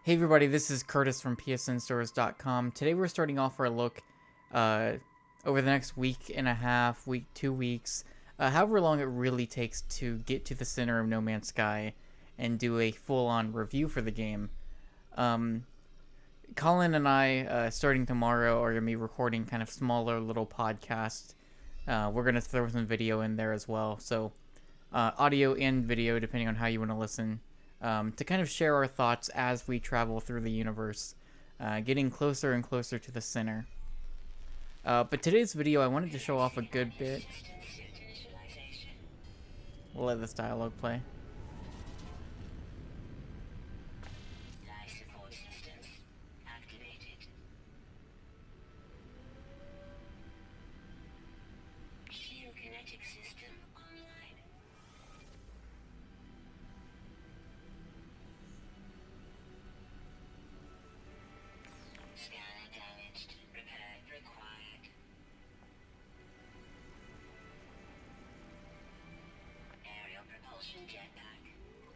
Hey everybody, this is Curtis from PSNStores.com. Today we're starting off our look over the next week and a half, 2 weeks, however long it really takes to get to the center of No Man's Sky and do a full-on review for the game. Colin and I, starting tomorrow, are going to be recording kind of smaller little podcasts. We're going to throw some video in there as well, so audio and video depending on how you want to listen. To kind of share our thoughts as we travel through the universe, getting closer and closer to the center. But today's video, I wanted to show off a good bit. We'll let this dialogue play. Jetpack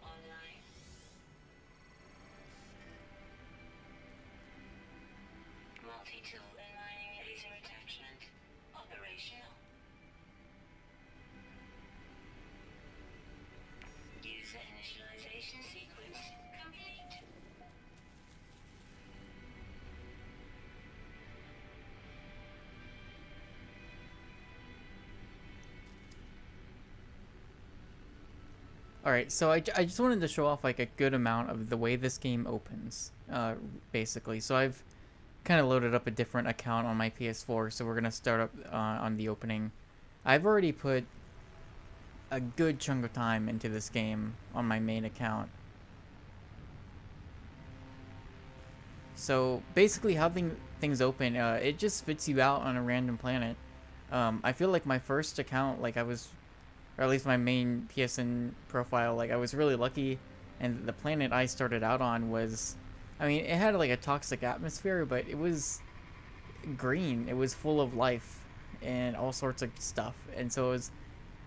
online. Multi-tool and mining laser attachment operational. User initialization sequence complete. Alright, so I just wanted to show off like a good amount of the way this game opens, basically. So I've kind of loaded up a different account on my PS4, so we're going to start up on the opening. I've already put a good chunk of time into this game on my main account. So basically how things open, it just spits you out on a random planet. I feel like my first account, like or at least my main PSN profile, like I was really lucky, and the planet I started out on was, I mean, it had like a toxic atmosphere, but it was green. It was full of life and all sorts of stuff, and so it was,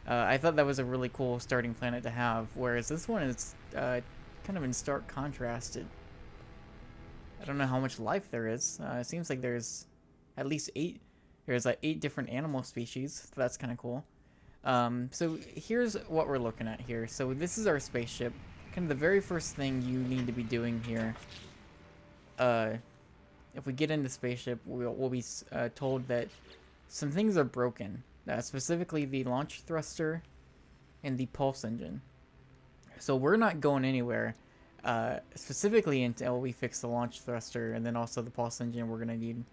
I thought that was a really cool starting planet to have, whereas this one is kind of in stark contrast. I don't know how much life there is. It seems like there's at least 8, there's like 8 different animal species, so that's kind of cool. So here's what we're looking at here. So this is our spaceship. Kind of the very first thing you need to be doing here. If we get into spaceship, we'll be told that some things are broken. Specifically the launch thruster and the pulse engine. So we're not going anywhere. Specifically until we fix the launch thruster, and then also the pulse engine we're gonna need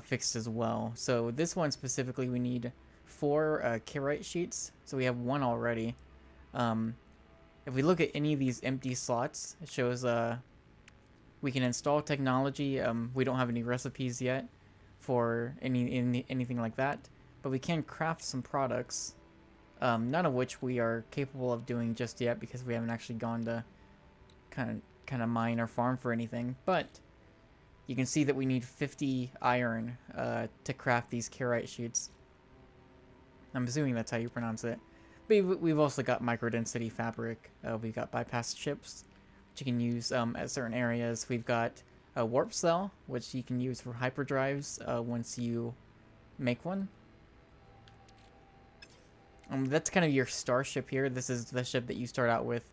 fixed as well. So this one specifically, we need 4 Kerite sheets, so we have 1 already. If we look at any of these empty slots, it shows we can install technology. We don't have any recipes yet for anything like that, but we can craft some products, none of which we are capable of doing just yet because we haven't actually gone to kind of mine or farm for anything. But you can see that we need 50 iron to craft these Kerite sheets. I'm assuming that's how you pronounce it. But we've also got microdensity fabric. We've got bypass chips, which you can use at certain areas. We've got a warp cell, which you can use for hyperdrives once you make one. That's kind of your starship here. This is the ship that you start out with.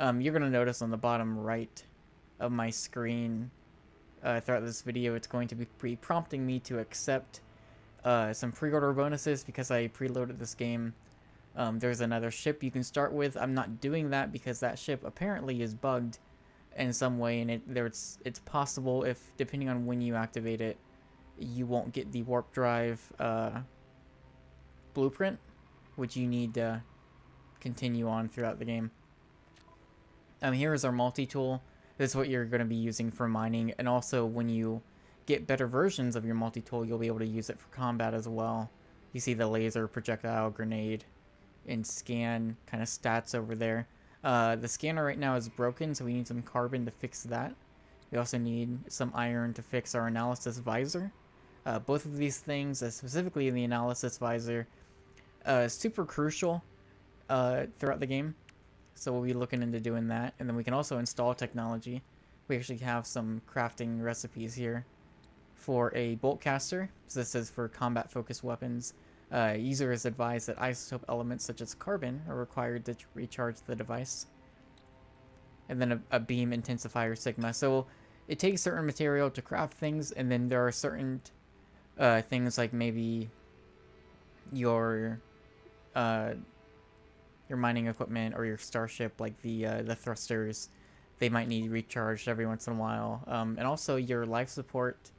You're going to notice on the bottom right of my screen throughout this video, it's going to be prompting me to accept some pre-order bonuses because I preloaded this game. There's another ship you can start with. I'm not doing that because that ship apparently is bugged in some way, and it's possible, if depending on when you activate it, you won't get the warp drive blueprint, which you need to continue on throughout the game. Here is our multi-tool. This is what you're going to be using for mining, and also when you get better versions of your multi-tool, you'll be able to use it for combat as well. You see the laser, projectile, grenade, and scan kind of stats over there. The scanner right now is broken, so we need some carbon to fix that. We also need some iron to fix our analysis visor. Both of these things, specifically the analysis visor, is super crucial throughout the game. So we'll be looking into doing that. And then we can also install technology. we actually have some crafting recipes here for a bolt caster. So this is for combat focused weapons. User is advised that isotope elements such as carbon are required to recharge the device. And then a beam intensifier sigma. So it takes certain material to craft things, and then there are certain things like maybe your mining equipment or your starship, like the thrusters, they might need recharged every once in a while. And also your life support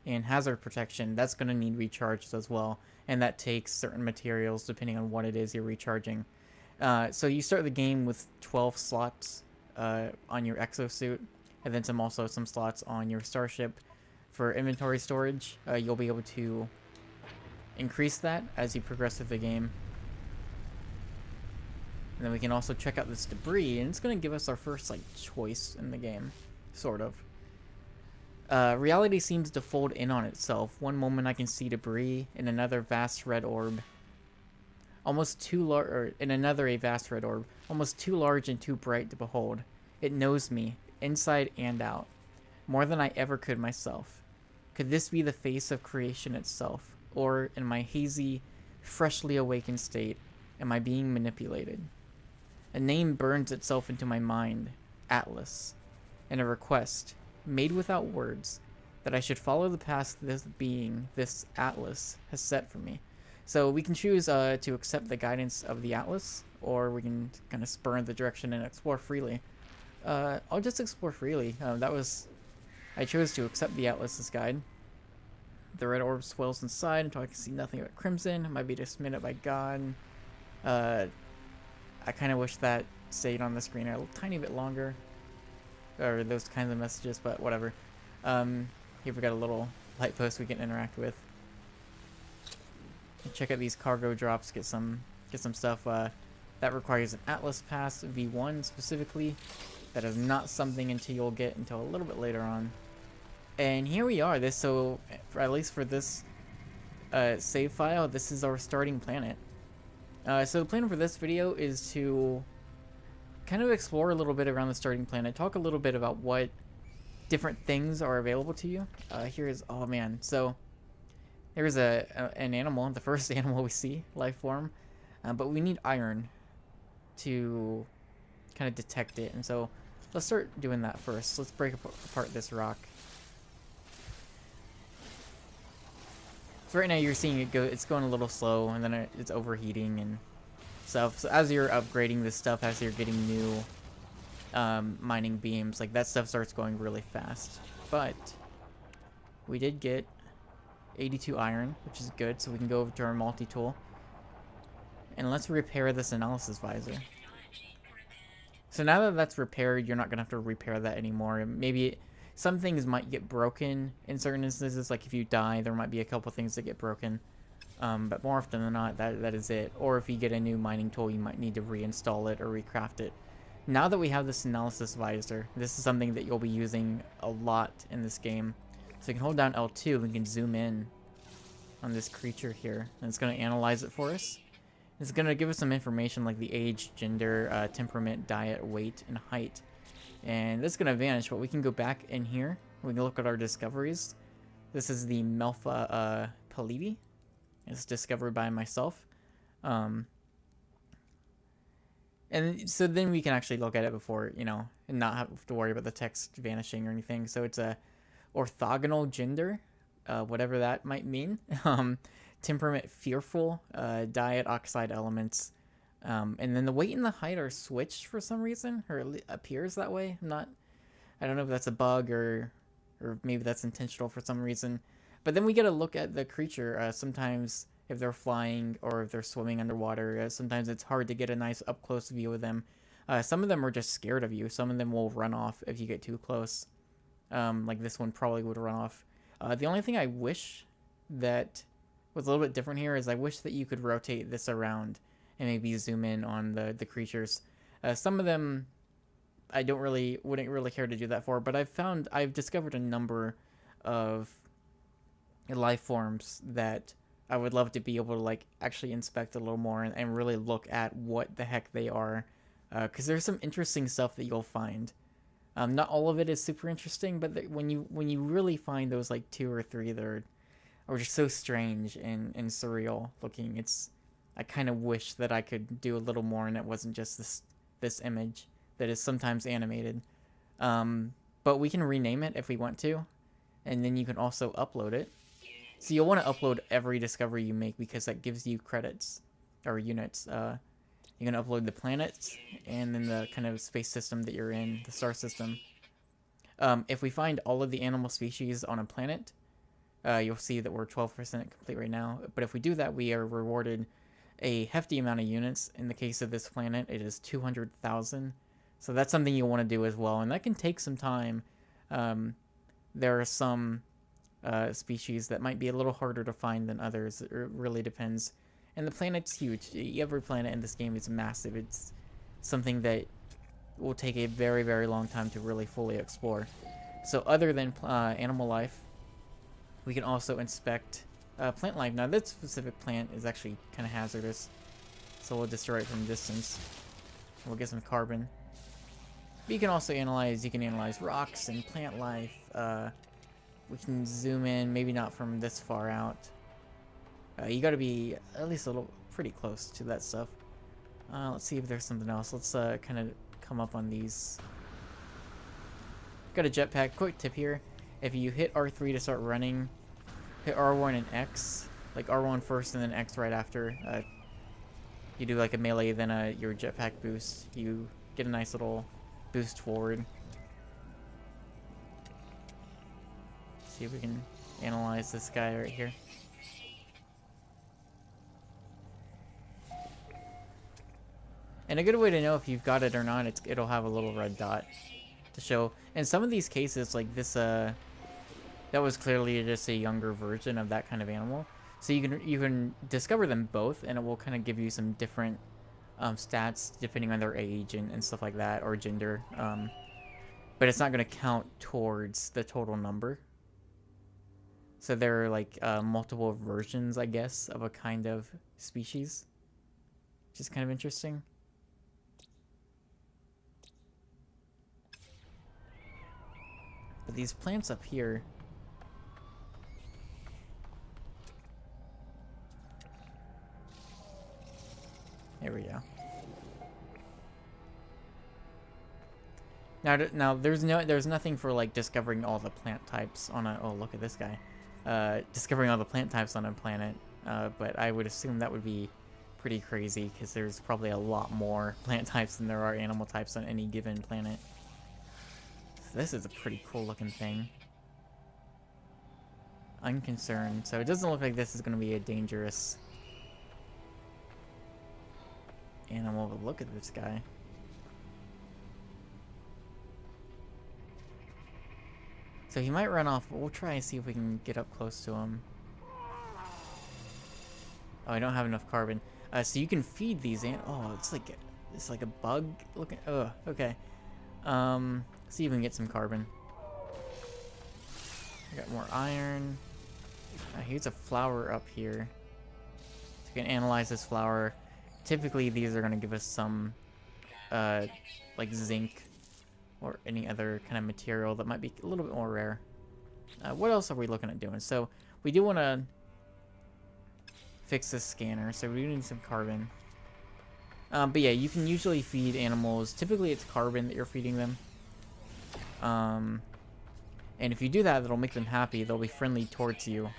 and hazard protection, that's going to need recharged as well. And that takes certain materials depending on what it is you're recharging. So you start the game with 12 slots on your exosuit, and then some slots on your starship. For inventory storage, you'll be able to increase that as you progress through the game. And then we can also check out this debris, and it's going to give us our first like choice in the game, sort of. Reality seems to fold in on itself. One moment I can see debris, in another vast red orb. Almost too large, or in another a vast red orb, almost too large and too bright to behold. It knows me, inside and out, more than I ever could myself. Could this be the face of creation itself, or in my hazy, freshly awakened state, am I being manipulated? A name burns itself into my mind, Atlas, and a request, made without words, that I should follow the path this being, this Atlas, has set for me. So we can choose to accept the guidance of the Atlas, or we can kind of spur in the direction and explore freely. I'll just explore freely. I chose to accept the Atlas's guide. The red orb swells inside until I can see nothing but crimson. It might be just minute by God. I kind of wish that stayed on the screen a tiny bit longer, or those kinds of messages, but whatever. Here we got a little light post we can interact with. Check out these cargo drops. Get some stuff. That requires an Atlas Pass V1 specifically. That is not something you'll get until a little bit later on. And here we are. At least for this save file, this is our starting planet. So the plan for this video is to kind of explore a little bit around the starting planet, talk a little bit about what different things are available to you. Oh man, so there's an animal, the first animal we see, life form, but we need iron to kind of detect it, and so let's start doing that first. Let's break apart this rock. So right now you're seeing it's going a little slow, and then it's overheating and stuff. So as you're upgrading this stuff, as you're getting new mining beams, like that stuff starts going really fast. But we did get 82 iron, which is good, so we can go over to our multi-tool. And let's repair this analysis visor. So now that that's repaired, you're not going to have to repair that anymore. Maybe some things might get broken in certain instances, like if you die, there might be a couple things that get broken. But more often than not, that is it. Or if you get a new mining tool, you might need to reinstall it or recraft it. Now that we have this analysis visor, this is something that you'll be using a lot in this game. So you can hold down L2 and we can zoom in on this creature here. And it's going to analyze it for us. It's going to give us some information like the age, gender, temperament, diet, weight, and height. And this is going to vanish, but we can go back in here. We can look at our discoveries. This is the Melfa Palidi. It's discovered by myself. And so then we can actually look at it before, and not have to worry about the text vanishing or anything. So it's a orthogonal gender, whatever that might mean. Temperament fearful, diet oxide elements. And then the weight and the height are switched for some reason, or it appears that way. I don't know if that's a bug or maybe that's intentional for some reason. But then we get a look at the creature. Sometimes if they're flying or if they're swimming underwater, sometimes it's hard to get a nice up close view of them. Some of them are just scared of you. Some of them will run off if you get too close. Like this one probably would run off. The only thing I wish that was a little bit different here is I wish that you could rotate this around and maybe zoom in on the creatures. Some of them I wouldn't really care to do that for, but I've discovered a number of life forms that I would love to be able to like actually inspect a little more and really look at what the heck they are, because there's some interesting stuff that you'll find. Not all of it is super interesting, but when you really find those like two or three that are just so strange and surreal looking, I kind of wish that I could do a little more and it wasn't just this image that is sometimes animated. But we can rename it if we want to, and then you can also upload it. So you'll want to upload every discovery you make because that gives you credits or units. You can upload the planets and then the kind of space system that you're in, the star system. If we find all of the animal species on a planet, you'll see that we're 12% complete right now. But if we do that, we are rewarded a hefty amount of units. In the case of this planet, it is 200,000. So that's something you want to do as well, and that can take some time. There are some species that might be a little harder to find than others. It really depends. And the planet's huge. Every planet in this game is massive. It's something that will take a very, very long time to really fully explore. So other than animal life, we can also inspect plant life. Now this specific plant is actually kind of hazardous, so we'll destroy it from a distance. We'll get some carbon. But you can also analyze rocks and plant life. We can zoom in, maybe not from this far out. You got to be at least a little pretty close to that stuff. Let's see if there's something else. Let's kind of come up on these. Got a jetpack. Quick tip here: if you hit R3 to start running, hit R1 and X, like R1 first and then X right after. You do like a melee, then your jetpack boost. You get a nice little boost forward. See if we can analyze this guy right here. And a good way to know if you've got it or not, it'll have a little red dot to show. In some of these cases, like this, that was clearly just a younger version of that kind of animal. So you can discover them both, and it will kind of give you some different stats depending on their age and stuff like that, or gender. But it's not going to count towards the total number. So there are like multiple versions, I guess, of a kind of species, which is kind of interesting. But these plants up here, there we go. Now there's nothing for like discovering all the plant types on a, oh look at this guy, discovering all the plant types on a planet, but I would assume that would be pretty crazy because there's probably a lot more plant types than there are animal types on any given planet. So this is a pretty cool looking thing. Unconcerned, so it doesn't look like this is going to be a dangerous animal, but look at this guy. So he might run off, but we'll try and see if we can get up close to him. Oh, I don't have enough carbon. So you can feed these oh, it's like a bug looking. Oh, okay. See if we can get some carbon. I got more iron. Here's a flower up here. So you can analyze this flower. Typically, these are going to give us some, like zinc or any other kind of material that might be a little bit more rare. What else are we looking at doing? So we do want to fix this scanner, so we do need some carbon. But yeah, you can usually feed animals. Typically, it's carbon that you're feeding them. And if you do that, that'll make them happy. They'll be friendly towards you.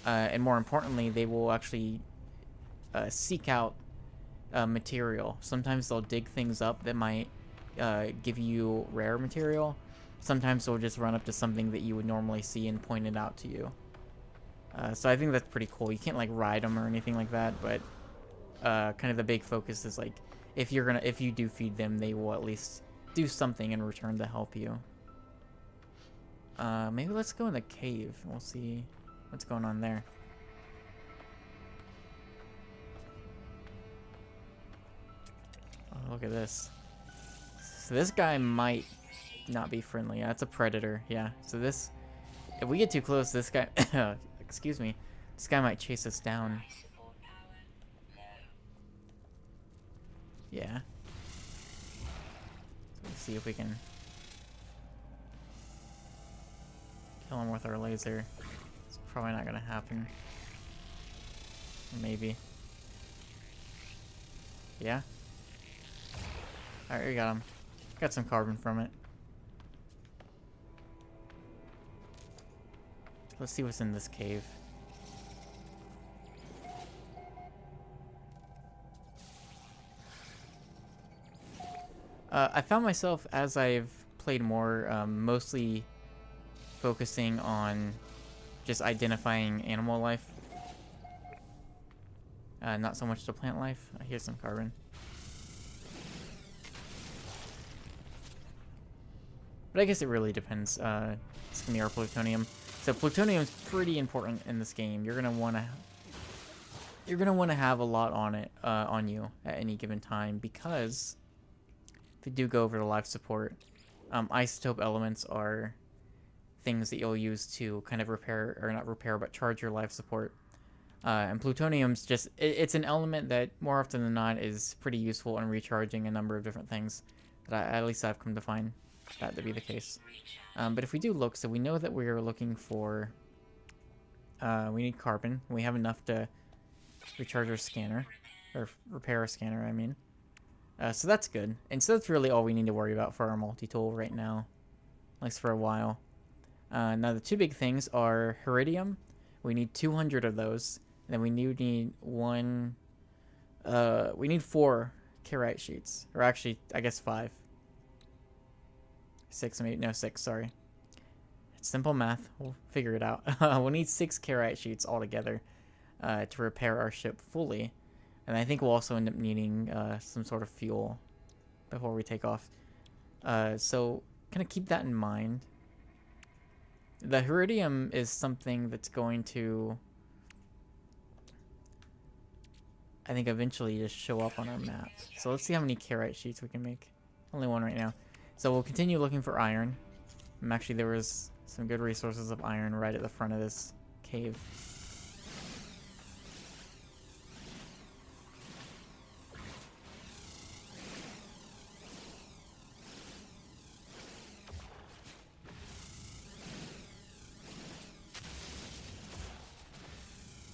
And more importantly, they will actually seek out material. Sometimes they'll dig things up that might give you rare material. Sometimes they'll just run up to something that you would normally see and point it out to you. So I think that's pretty cool. You can't like ride them or anything like that, but kind of the big focus is like if you do feed them, they will at least do something in return to help you. Maybe let's go in the cave. We'll see what's going on there. Oh, look at this. So this guy might not be friendly. Yeah, it's a predator. Yeah. So this, if we get too close, this guy, excuse me, this guy might chase us down. Yeah. So let's see if we can Kill him with our laser. It's probably not gonna happen. Maybe. Yeah? Alright, we got him. Got some carbon from it. Let's see what's in this cave. I found myself, as I've played more, mostly focusing on just identifying animal life. Not so much the plant life. Here's some carbon. But I guess it really depends. It's gonna be our plutonium. So plutonium's pretty important in this game. You're gonna wanna have a lot on it, on you at any given time, because if you do go over to life support, isotope elements are things that you'll use to kind of repair, or not repair, but charge your life support. And plutonium's just, it's an element that more often than not is pretty useful in recharging a number of different things. That at least I've come to find that to be the case. But if we do look, so we know that we're looking for, we need carbon. We have enough to recharge our scanner, or repair our scanner, I mean. So that's good. And so that's really all we need to worry about for our multi-tool right now. At least for a while. Now the two big things are iridium. We need 200 of those. And then we need we need 4 carite sheets. Or actually, I guess 5. 6, maybe, no, 6, sorry. It's simple math. We'll figure it out. We'll need 6 carite sheets altogether to repair our ship fully. And I think we'll also end up needing some sort of fuel before we take off. So kind of keep that in mind. The iridium is something that's going to, I think, eventually just show up on our map. So let's see how many carite sheets we can make. Only 1 right now. So we'll continue looking for iron. Actually, there was some good resources of iron right at the front of this cave.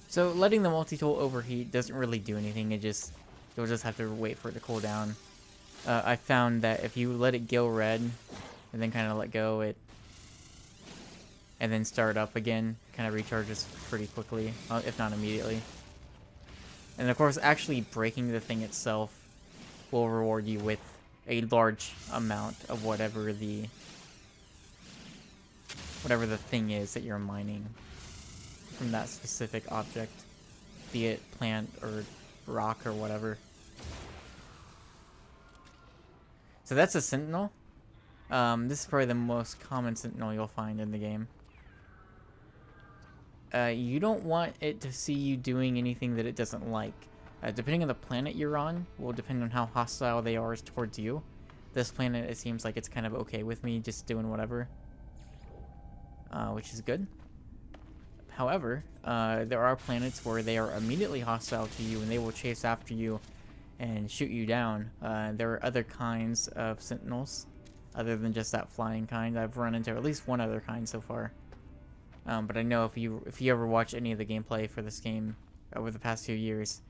So letting the multi-tool overheat doesn't really do anything. You'll just have to wait for it to cool down. I found that if you let it go red and then kind of let go, and then start up again, kind of recharges pretty quickly, if not immediately. And of course, actually breaking the thing itself will reward you with a large amount of whatever the thing is that you're mining from that specific object, be it plant or rock or whatever. So that's a sentinel. This is probably the most common sentinel you'll find in the game. You don't want it to see you doing anything that it doesn't like. Depending on the planet you're on, will depend on how hostile they are towards you. This planet, it seems like it's kind of okay with me just doing whatever, which is good. However, there are planets where they are immediately hostile to you and they will chase after you and shoot you down. There are other kinds of sentinels other than just that flying kind. I've run into at least one other kind so far. But I know if you ever watch any of the gameplay for this game over the past few years,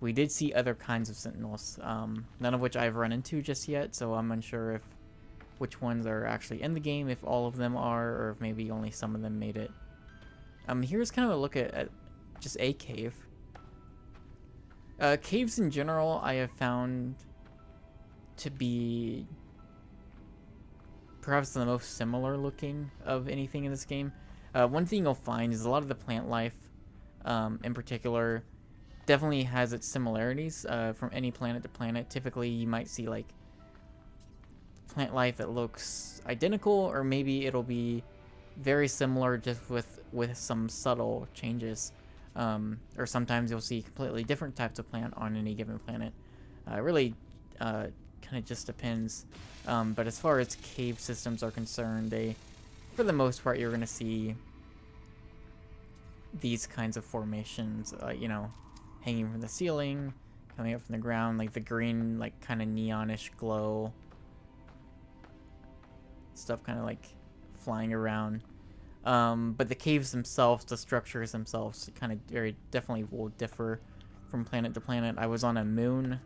we did see other kinds of sentinels, none of which I've run into just yet, so I'm unsure if which ones are actually in the game, if all of them are, or if maybe only some of them made it. Here's kind of a look at just a cave. Caves in general, I have found to be perhaps the most similar looking of anything in this game. One thing you'll find is a lot of the plant life, in particular, definitely has its similarities from any planet to planet. Typically, you might see like plant life that looks identical, or maybe it'll be very similar just with some subtle changes. Or sometimes you'll see completely different types of plant on any given planet. It really kind of just depends. But as far as cave systems are concerned, for the most part, you're going to see these kinds of formations, you know, hanging from the ceiling, coming up from the ground, like the green, like kind of neonish glow. Stuff kind of like flying around. But the caves themselves, the structures themselves, kind of very definitely will differ from planet to planet. I was on a moon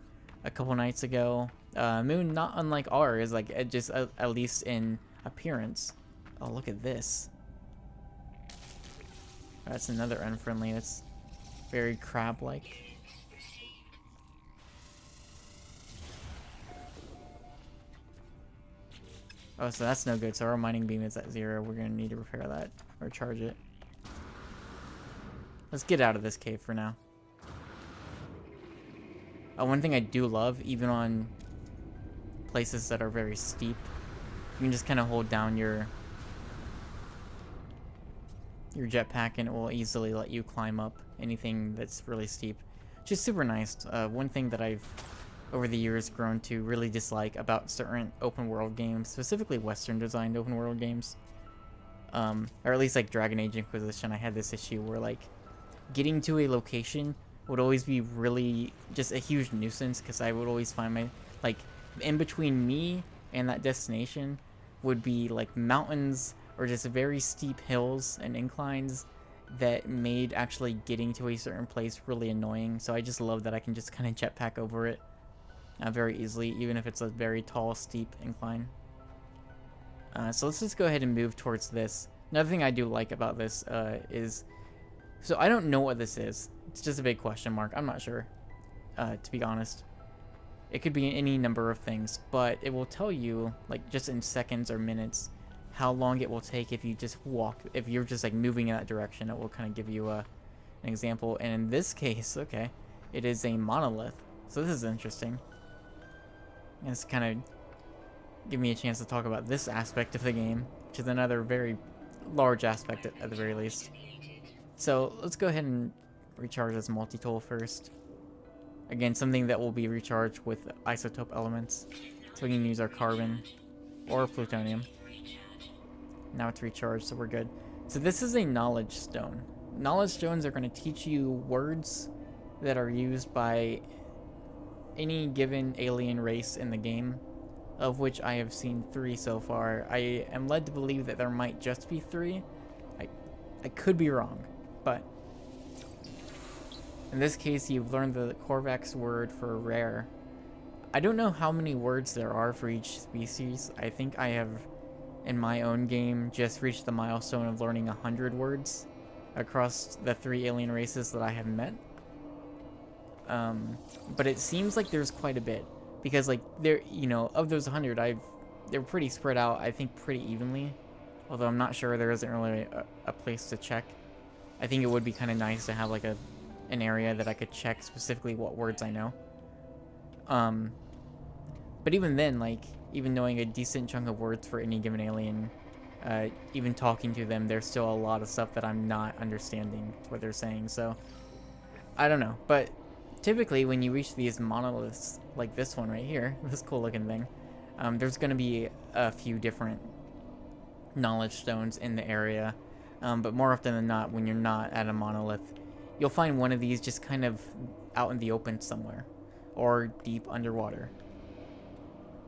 a couple nights ago. Moon not unlike ours, like just at least in appearance. Oh, look at this. That's another unfriendly. That's very crab-like. Oh, so that's no good. So our mining beam is at 0. We're going to need to repair that or charge it. Let's get out of this cave for now. One thing I do love, even on places that are very steep, you can just kind of hold down your jetpack and it will easily let you climb up anything that's really steep. Which is super nice. One thing that I've over the years grown to really dislike about certain open world games, specifically Western designed open world games, or at least like Dragon Age Inquisition, I had this issue where like getting to a location would always be really just a huge nuisance because I would always find my like in between me and that destination would be like mountains or just very steep hills and inclines that made actually getting to a certain place really annoying. So I just love that I can just kind of jetpack over it very easily, even if it's a very tall, steep incline. So let's just go ahead and move towards this. Another thing I do like about this is, so I don't know what this is. It's just a big question mark. I'm not sure, to be honest. It could be any number of things, but it will tell you, like, just in seconds or minutes, how long it will take if you just walk. If you're just, like, moving in that direction, it will kind of give you an example. And in this case, okay, it is a monolith. So this is interesting. And it's kind of give me a chance to talk about this aspect of the game, which is another very large aspect at the very least. So let's go ahead and recharge this multi-tool first. Again, something that will be recharged with isotope elements. So we can use our carbon or plutonium. Now it's recharged, so we're good. So this is a knowledge stone. Knowledge stones are going to teach you words that are used by any given alien race in the game, of which I have seen 3 so far. I am led to believe that there might just be 3. I could be wrong, but in this case you've learned the Korvax word for rare. I don't know how many words there are for each species. I think I have, in my own game, just reached the milestone of learning 100 words across the 3 alien races that I have met. But it seems like there's quite a bit, because like there, you know, of those 100, they're pretty spread out, I think, pretty evenly. Although I'm not sure, there isn't really a place to check. I think it would be kind of nice to have like an area that I could check specifically what words I know. But even then, like, even knowing a decent chunk of words for any given alien, even talking to them, there's still a lot of stuff that I'm not understanding what they're saying. So I don't know, but typically when you reach these monoliths like this one right here, this cool looking thing, there's going to be a few different knowledge stones in the area, but more often than not, when you're not at a monolith, you'll find one of these just kind of out in the open somewhere or deep underwater.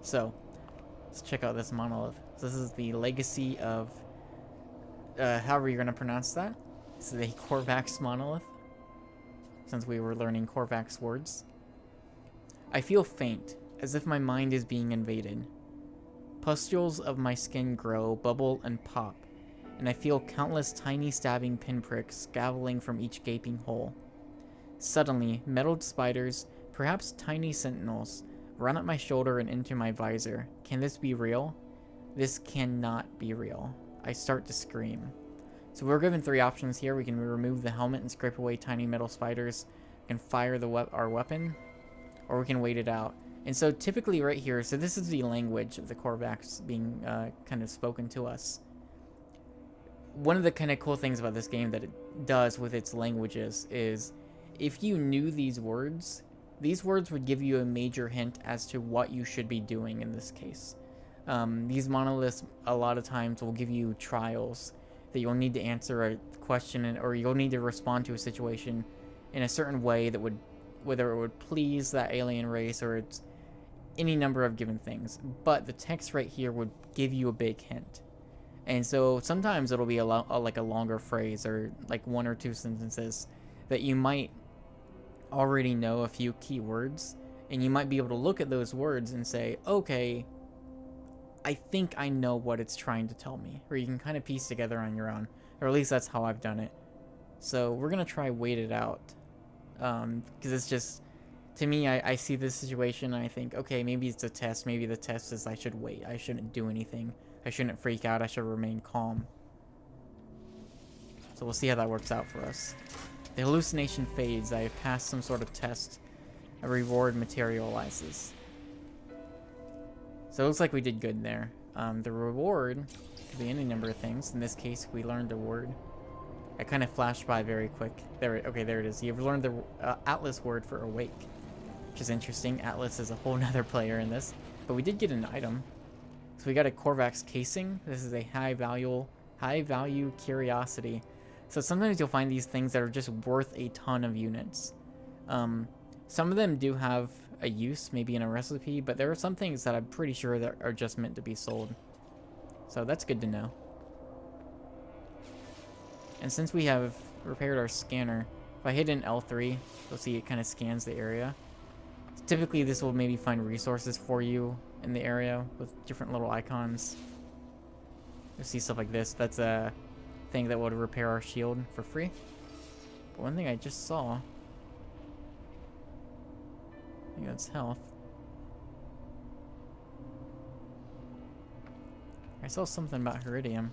So let's check out this monolith. So this is the legacy of however you're going to pronounce that. This is a Korvax monolith, since we were learning Korvax words. I feel faint, as if my mind is being invaded. Pustules of my skin grow, bubble, and pop, and I feel countless tiny stabbing pinpricks gaveling from each gaping hole. Suddenly, metalled spiders, perhaps tiny sentinels, run up my shoulder and into my visor. Can this be real? This cannot be real. I start to scream. So we're given 3 options here. We can remove the helmet and scrape away tiny metal spiders. We can fire our weapon, or we can wait it out. And so typically right here, so this is the language of the Korvax being kind of spoken to us. One of the kind of cool things about this game that it does with its languages is if you knew these words would give you a major hint as to what you should be doing in this case. These monoliths a lot of times will give you trials that you'll need to answer a question, or you'll need to respond to a situation in a certain way that would, whether it would please that alien race or it's any number of given things. But the text right here would give you a big hint. And so sometimes it'll be like a longer phrase or like one or two sentences that you might already know a few key words, and you might be able to look at those words and say, okay, I think I know what it's trying to tell me, or you can kind of piece together on your own, or at least that's how I've done it. So we're gonna try wait it out, because it's just, to me, I see this situation and I think, okay, maybe it's a test. Maybe the test is I should wait. I shouldn't do anything. I shouldn't freak out. I should remain calm. So we'll see how that works out for us. The hallucination fades. I have passed some sort of test. A reward materializes. So it looks like we did good there. The reward could be any number of things. In this case, we learned a word. I kind of flashed by very quick. Okay, there it is. You've learned the Atlas word for awake, which is interesting. Atlas is a whole nother player in this. But we did get an item. So we got a Korvax casing. This is a high value curiosity. So sometimes you'll find these things that are just worth a ton of units. Some of them do have a use, maybe in a recipe, but there are some things that I'm pretty sure that are just meant to be sold. So that's good to know. And since we have repaired our scanner, if I hit an L3, you'll see it kind of scans the area. Typically, this will maybe find resources for you in the area with different little icons. You'll see stuff like this. That's a thing that would repair our shield for free. But one thing I just saw, I think that's health. I saw something about Heridium.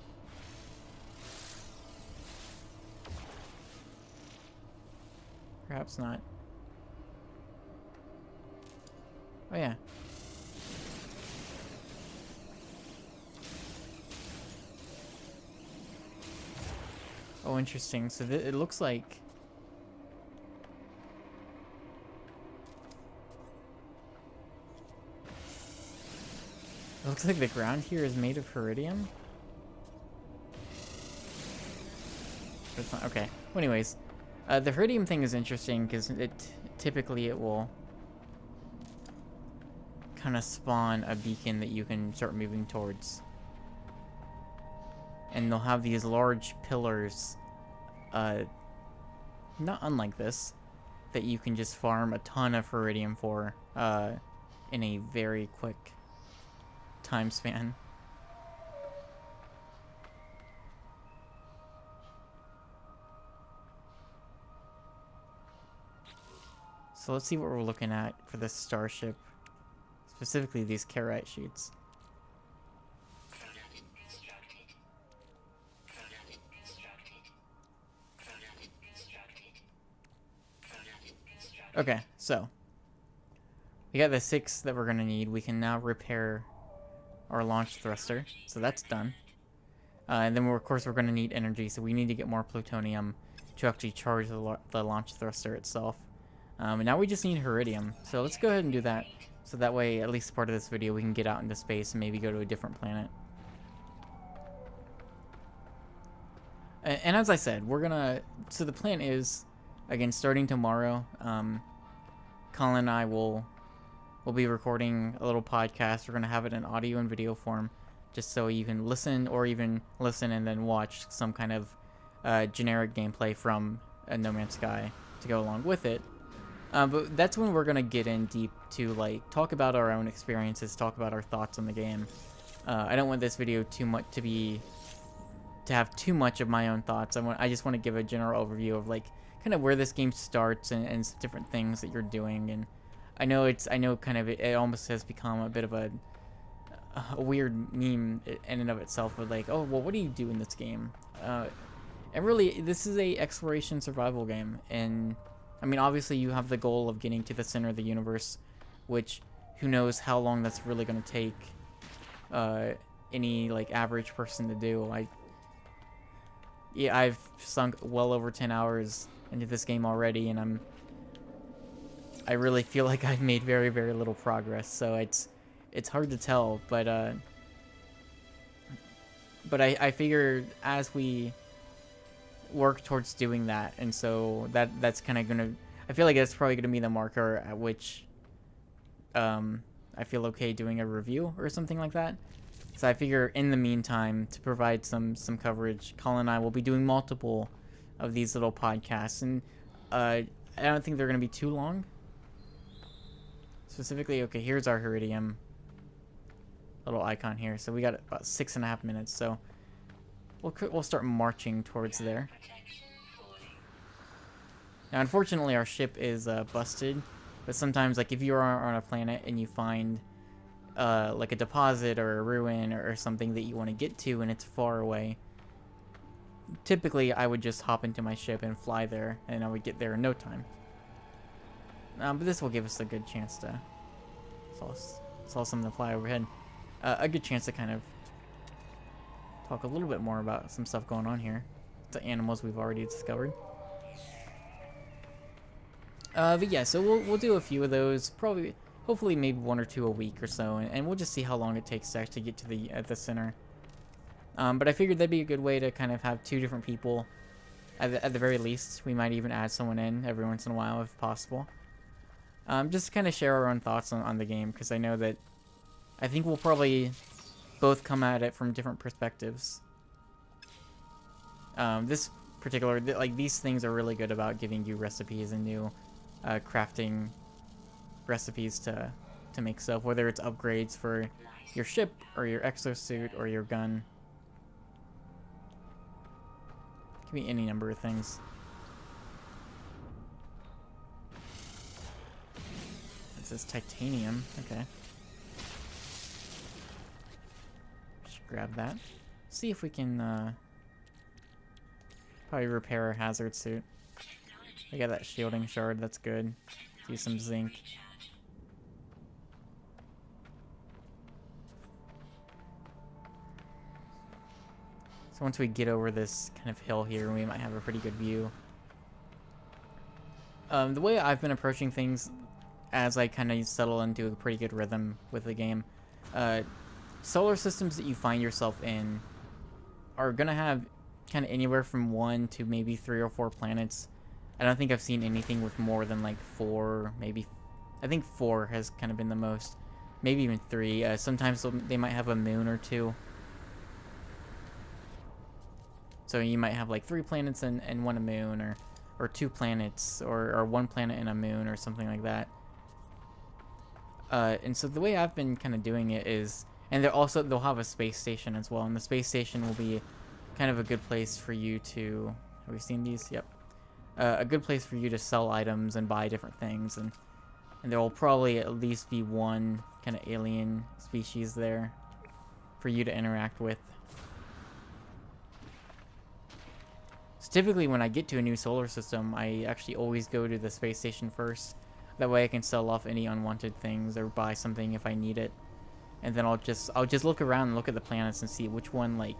Perhaps not. Oh yeah. Oh, interesting. So it looks like... It looks like the ground here is made of Heridium. But it's not... Okay. Well, anyways. The Heridium thing is interesting because typically it will kind of spawn a beacon that you can start moving towards. And they'll have these large pillars, not unlike this, that you can just farm a ton of Heridium for in a very quick time span. So let's see what we're looking at for this starship, specifically these carite sheets. Okay, so we got the 6 that we're gonna need. We can now repair our launch thruster, so that's done. And then of course we're gonna need energy, so we need to get more plutonium to actually charge the launch thruster itself. And now we just need Heridium, so let's go ahead and do that. So that way, at least part of this video, we can get out into space and maybe go to a different planet. And as I said, we're gonna... So the plan is, again, starting tomorrow, Colin and I will be recording a little podcast. We're gonna have it in audio and video form, just so you can listen, or even listen and then watch some kind of generic gameplay from No Man's Sky to go along with it. But that's when we're gonna get in deep to like talk about our own experiences, talk about our thoughts on the game. I don't want this video to have too much of my own thoughts. I just want to give a general overview of like kind of where this game starts and different things that you're doing. And I know kind of it almost has become a bit of a weird meme in and of itself, with like, oh well, what do you do in this game? And really, this is a exploration survival game, and I mean, obviously you have the goal of getting to the center of the universe, which who knows how long that's really going to take any like average person to do. I've sunk well over 10 hours into this game already, and I really feel like I've made very, very little progress. So it's hard to tell, but I figure as we work towards doing that, and so that's kind of gonna, I feel like that's probably gonna be the marker at which I feel okay doing a review or something like that. So I figure in the meantime, to provide some coverage, Colin and I will be doing multiple of these little podcasts, and I don't think they're going to be too long. Specifically, okay, here's our Heridium little icon here. So we got about 6.5 minutes. So we'll start marching towards there. Now, unfortunately, our ship is busted. But sometimes, like if you are on a planet and you find like a deposit or a ruin or something that you want to get to and it's far away, typically I would just hop into my ship and fly there, and I would get there in no time. But this will give us a good chance to saw something fly overhead. A good chance to kind of talk a little bit more about some stuff going on here. The animals we've already discovered. But yeah, so we'll do a few of those, probably, hopefully maybe 1 or 2 a week or so, and we'll just see how long it takes to actually get to the center. But I figured that'd be a good way to kind of have 2 different people. At the very least, we might even add someone in every once in a while if possible. Just to kind of share our own thoughts on the game, because I know that I think we'll probably both come at it from different perspectives. This particular, like these things are really good about giving you recipes and new crafting recipes to make stuff, whether it's upgrades for your ship or your exosuit or your gun. It can be any number of things. It says titanium. Okay. Just grab that. See if we can probably repair a hazard suit. We got that shielding shard. That's good. Use some zinc. So once we get over this kind of hill here, we might have a pretty good view. The way I've been approaching things as I kind of settle into a pretty good rhythm with the game, solar systems that you find yourself in are going to have kind of anywhere from 1 to maybe 3 or 4 planets. I don't think I've seen anything with more than like 4, maybe. I think 4 has kind of been the most. Maybe even 3. Sometimes they might have a moon or 2. So you might have like 3 planets and 1 a moon, or 2 planets, or 1 planet and a moon, or something like that. And so the way I've been kind of doing it is, and they'll have a space station as well, and the space station will be kind of a good place for you to, have we seen these? Yep. A good place for you to sell items and buy different things, and there will probably at least be 1 kind of alien species there for you to interact with. So typically when I get to a new solar system, I actually always go to the space station first. That way I can sell off any unwanted things or buy something if I need it. And then I'll just look around and look at the planets and see which one like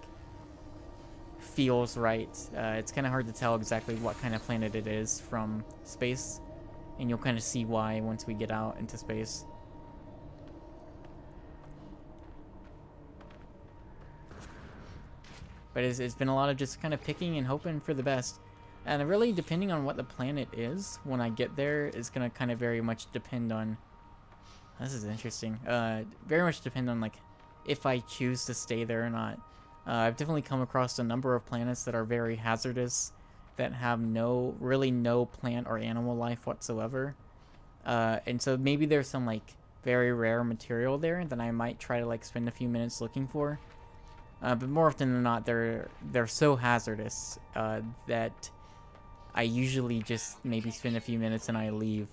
feels right. It's kind of hard to tell exactly what kind of planet it is from space, and you'll kind of see why once we get out into space. But it's been a lot of just kind of picking and hoping for the best. And really, depending on what the planet is when I get there, is going to kind of very much depend on... This is interesting. Very much depend on like if I choose to stay there or not. I've definitely come across a number of planets that are very hazardous, that have really no plant or animal life whatsoever. And so maybe there's some like very rare material there that I might try to like spend a few minutes looking for. But more often than not, they're so hazardous that I usually just maybe spend a few minutes and I leave,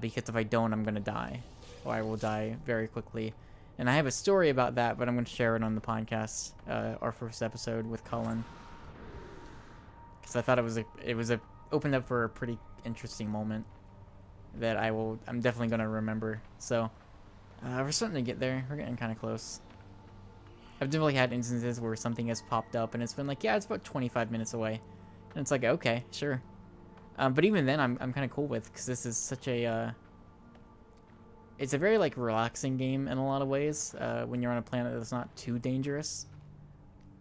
because if I don't, I'm gonna die, or I will die very quickly. And I have a story about that, but I'm going to share it on the podcast, our first episode with Cullen, because I thought it was opened up for a pretty interesting moment that I'm definitely going to remember. So we're starting to get there. We're getting kind of close. I've definitely had instances where something has popped up and it's been like, yeah, it's about 25 minutes away, and it's like, okay, sure. But even then, I'm kind of cool with, because this is such a it's a very like relaxing game in a lot of ways, when you're on a planet that's not too dangerous.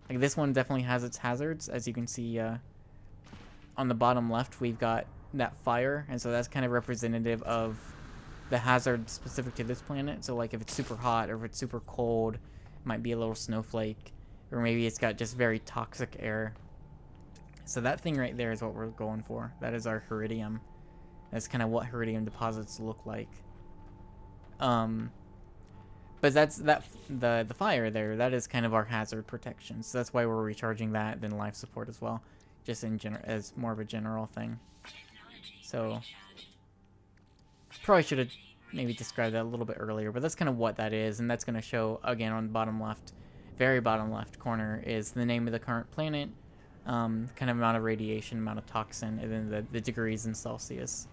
Like this one definitely has its hazards, as you can see on the bottom left. We've got that fire, and so that's kind of representative of the hazard specific to this planet. So like if it's super hot or if it's super cold, might be a little snowflake, or maybe it's got just very toxic air. So that thing right there is what we're going for. That is our Iridium. That's kind of what Iridium deposits look like. But that's the fire there. That is kind of our hazard protection. So that's why we're recharging that, then life support as well, just in general as more of a general thing. So probably should have maybe described that a little bit earlier, but that's kind of what that is, and that's going to show again on the bottom left, very bottom left corner is the name of the current planet, kind of amount of radiation, amount of toxin, and then the degrees in Celsius.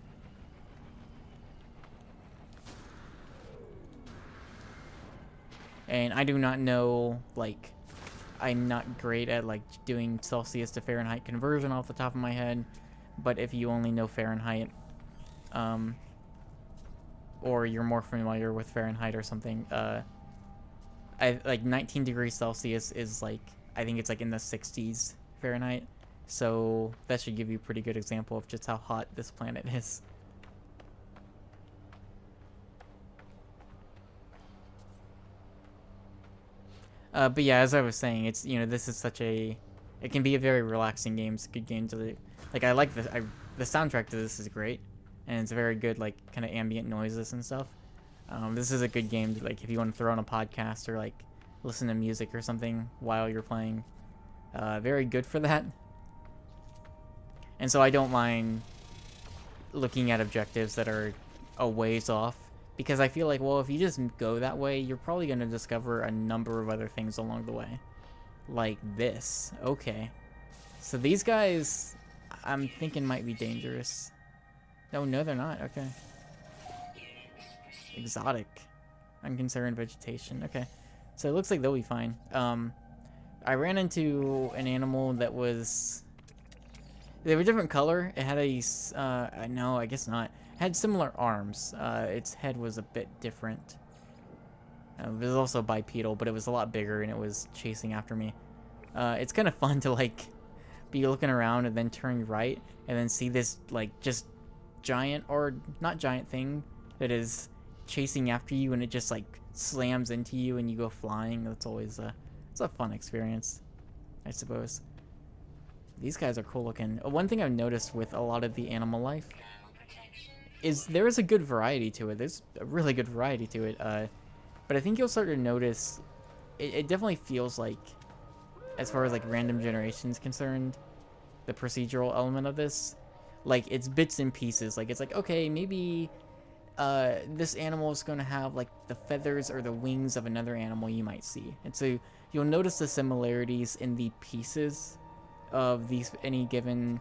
And I do not know, like, I'm not great at, like, doing Celsius to Fahrenheit conversion off the top of my head, but if you only know Fahrenheit, or you're more familiar with Fahrenheit or something, like 19 degrees Celsius is like, I think it's like in the 60s Fahrenheit, so that should give you a pretty good example of just how hot this planet is. But yeah, as I was saying, it's, you know, this is such a, it can be a very relaxing game. It's a good game to, like, I like the soundtrack to this is great, and it's very good, like, kind of ambient noises and stuff. This is a good game to, like, if you want to throw on a podcast or, like, listen to music or something while you're playing. Very good for that. And so I don't mind looking at objectives that are a ways off, because I feel like, well, if you just go that way, you're probably going to discover a number of other things along the way. Like this. Okay. So these guys, I'm thinking might be dangerous. Oh, no, they're not. Okay. Exotic. Unconcerned vegetation. Okay. So it looks like they'll be fine. I ran into an animal that was... They were different color. It had a... no, I guess not. It had similar arms. Its head was a bit different. It was also bipedal, but it was a lot bigger, and it was chasing after me. It's kind of fun to, like, be looking around and then turn right, and then see this, like, just giant, or not giant thing that is chasing after you, and it just, like, slams into you, and you go flying. That's always it's a fun experience, I suppose. These guys are cool looking. One thing I've noticed with a lot of the animal life is there is a good variety to it. There's a really good variety to it. But I think you'll start to notice it definitely feels like, as far as like random generation is concerned, the procedural element of this, like it's bits and pieces. Like it's like, okay, maybe this animal is going to have like the feathers or the wings of another animal you might see. And so you'll notice the similarities in the pieces of any given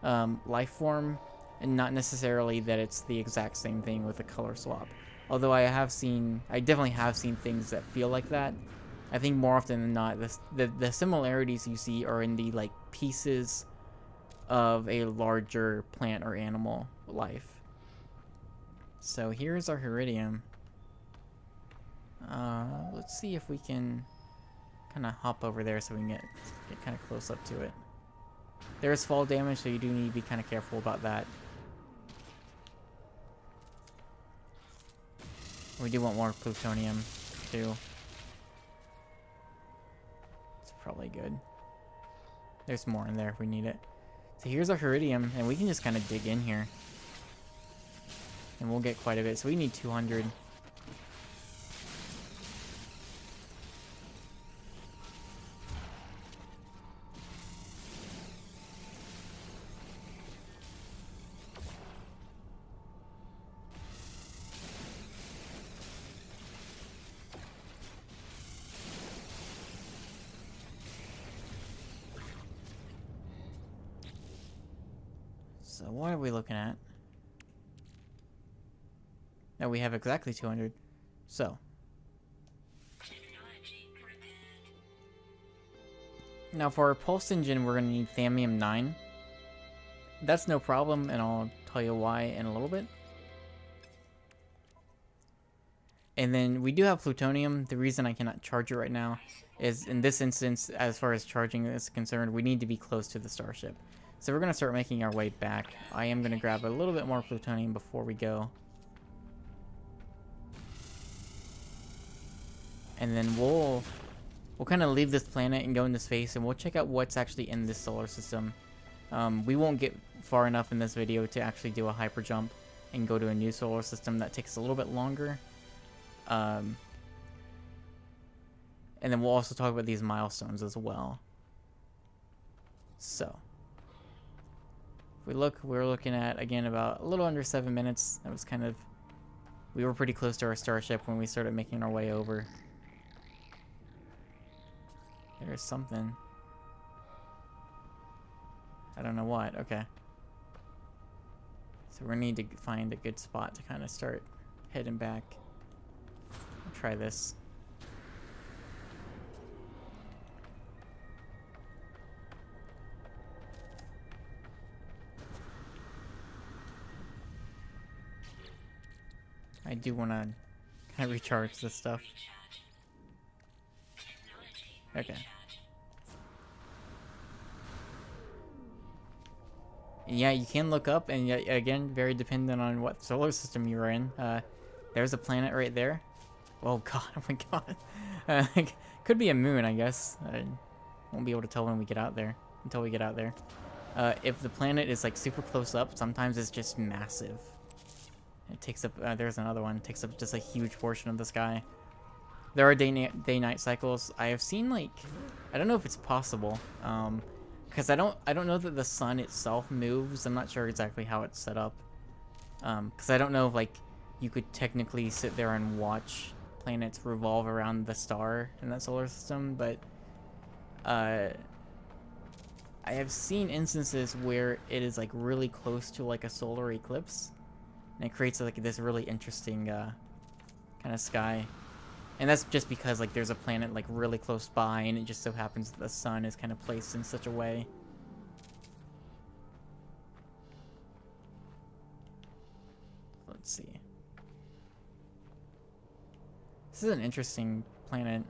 life form, and not necessarily that it's the exact same thing with a color swap. Although I definitely have seen things that feel like that. I think more often than not, the similarities you see are in the like pieces of a larger plant or animal life. So here's our Iridium. Let's see if we can kind of hop over there so we can get kind of close up to it. There's fall damage, so you do need to be kind of careful about that. We do want more plutonium, too. It's probably good. There's more in there if we need it. So here's our Iridium, and we can just kind of dig in here. And we'll get quite a bit. So we need 200. So what are we looking at? Now we have exactly 200. So. Now for our pulse engine, we're going to need Thallium 9. That's no problem, and I'll tell you why in a little bit. And then we do have plutonium. The reason I cannot charge it right now is, in this instance, as far as charging is concerned, we need to be close to the starship. So we're going to start making our way back. I am going to grab a little bit more plutonium before we go. And then we'll we'll kind of leave this planet and go into space, and we'll check out what's actually in this solar system. We won't get far enough in this video to actually do a hyper jump and go to a new solar system. That takes a little bit longer. And then we'll also talk about these milestones as well. So, if we look, we're looking at, again, about a little under 7 minutes. That was kind of, we were pretty close to our starship when we started making our way over. There's something. I don't know what. Okay. So we need to find a good spot to kind of start heading back. I'll try this. I do want to kind of recharge this stuff. Okay. Yeah, you can look up, and yet again, very dependent on what solar system you're in. There's a planet right there. Oh god, oh my god. Could be a moon, I guess. I won't be able to tell when we get out there, until we get out there. If the planet is like super close up, sometimes it's just massive. It takes up, there's another one, it takes up just a huge portion of the sky. There are day-night cycles. I have seen, like, I don't know if it's possible, because I don't know that the sun itself moves. I'm not sure exactly how it's set up, because I don't know if, like, you could technically sit there and watch planets revolve around the star in that solar system, but I have seen instances where it is, like, really close to, like, a solar eclipse, and it creates, like, this really interesting kind of sky. And that's just because, like, there's a planet, like, really close by, and it just so happens that the sun is kind of placed in such a way. Let's see. This is an interesting planet.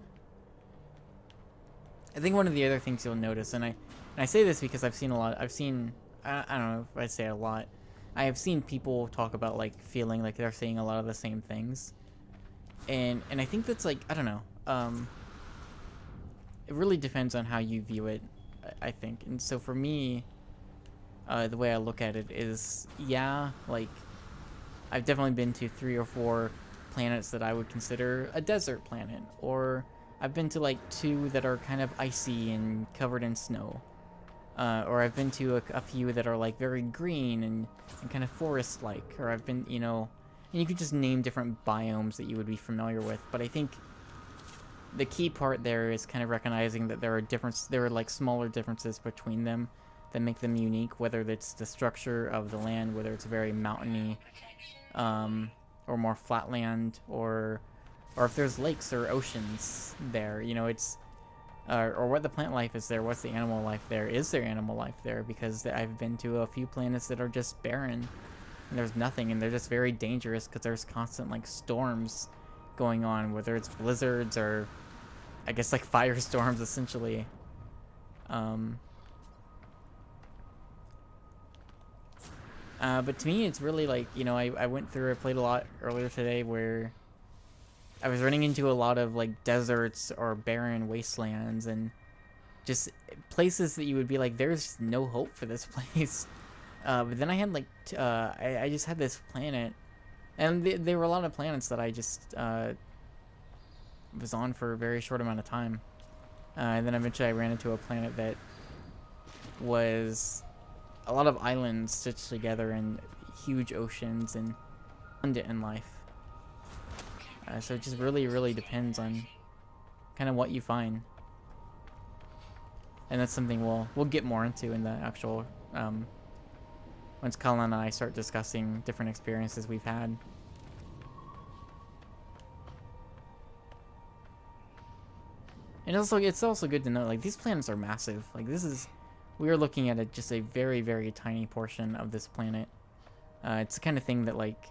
I think one of the other things you'll notice, and I say this because I've seen a lot, I don't know if I say a lot, I have seen people talk about, like, feeling like they're seeing a lot of the same things. And I think that's, like, I don't know, it really depends on how you view it, I think. And so for me, the way I look at it is, yeah, like, I've definitely been to 3 or 4 planets that I would consider a desert planet, or I've been to, like, 2 that are kind of icy and covered in snow, or I've been to a few that are, like, very green and kind of forest-like, or I've been, you know, and you could just name different biomes that you would be familiar with. But I think the key part there is kind of recognizing that there are like smaller differences between them that make them unique, whether it's the structure of the land, whether it's very mountainy, or more flatland, or if there's lakes or oceans there, you know, it's, or what the plant life is there, what's the animal life there, is there animal life there, because I've been to a few planets that are just barren. And there's nothing, and they're just very dangerous because there's constant, like, storms going on, whether it's blizzards or, I guess, like, firestorms, essentially. But to me, it's really, like, you know, I played a lot earlier today where I was running into a lot of, like, deserts or barren wastelands, and just places that you would be like, there's no hope for this place. But then I had, like, I just had this planet, and there were a lot of planets that I just was on for a very short amount of time. And then eventually I ran into a planet that was a lot of islands stitched together and huge oceans and abundant in life. So it just really, really depends on kind of what you find. And that's something we'll get more into in the actual, once Colin and I start discussing different experiences we've had. And also, it's also good to know, like, these planets are massive. Like, we are looking at just a very, very tiny portion of this planet. It's the kind of thing that, like,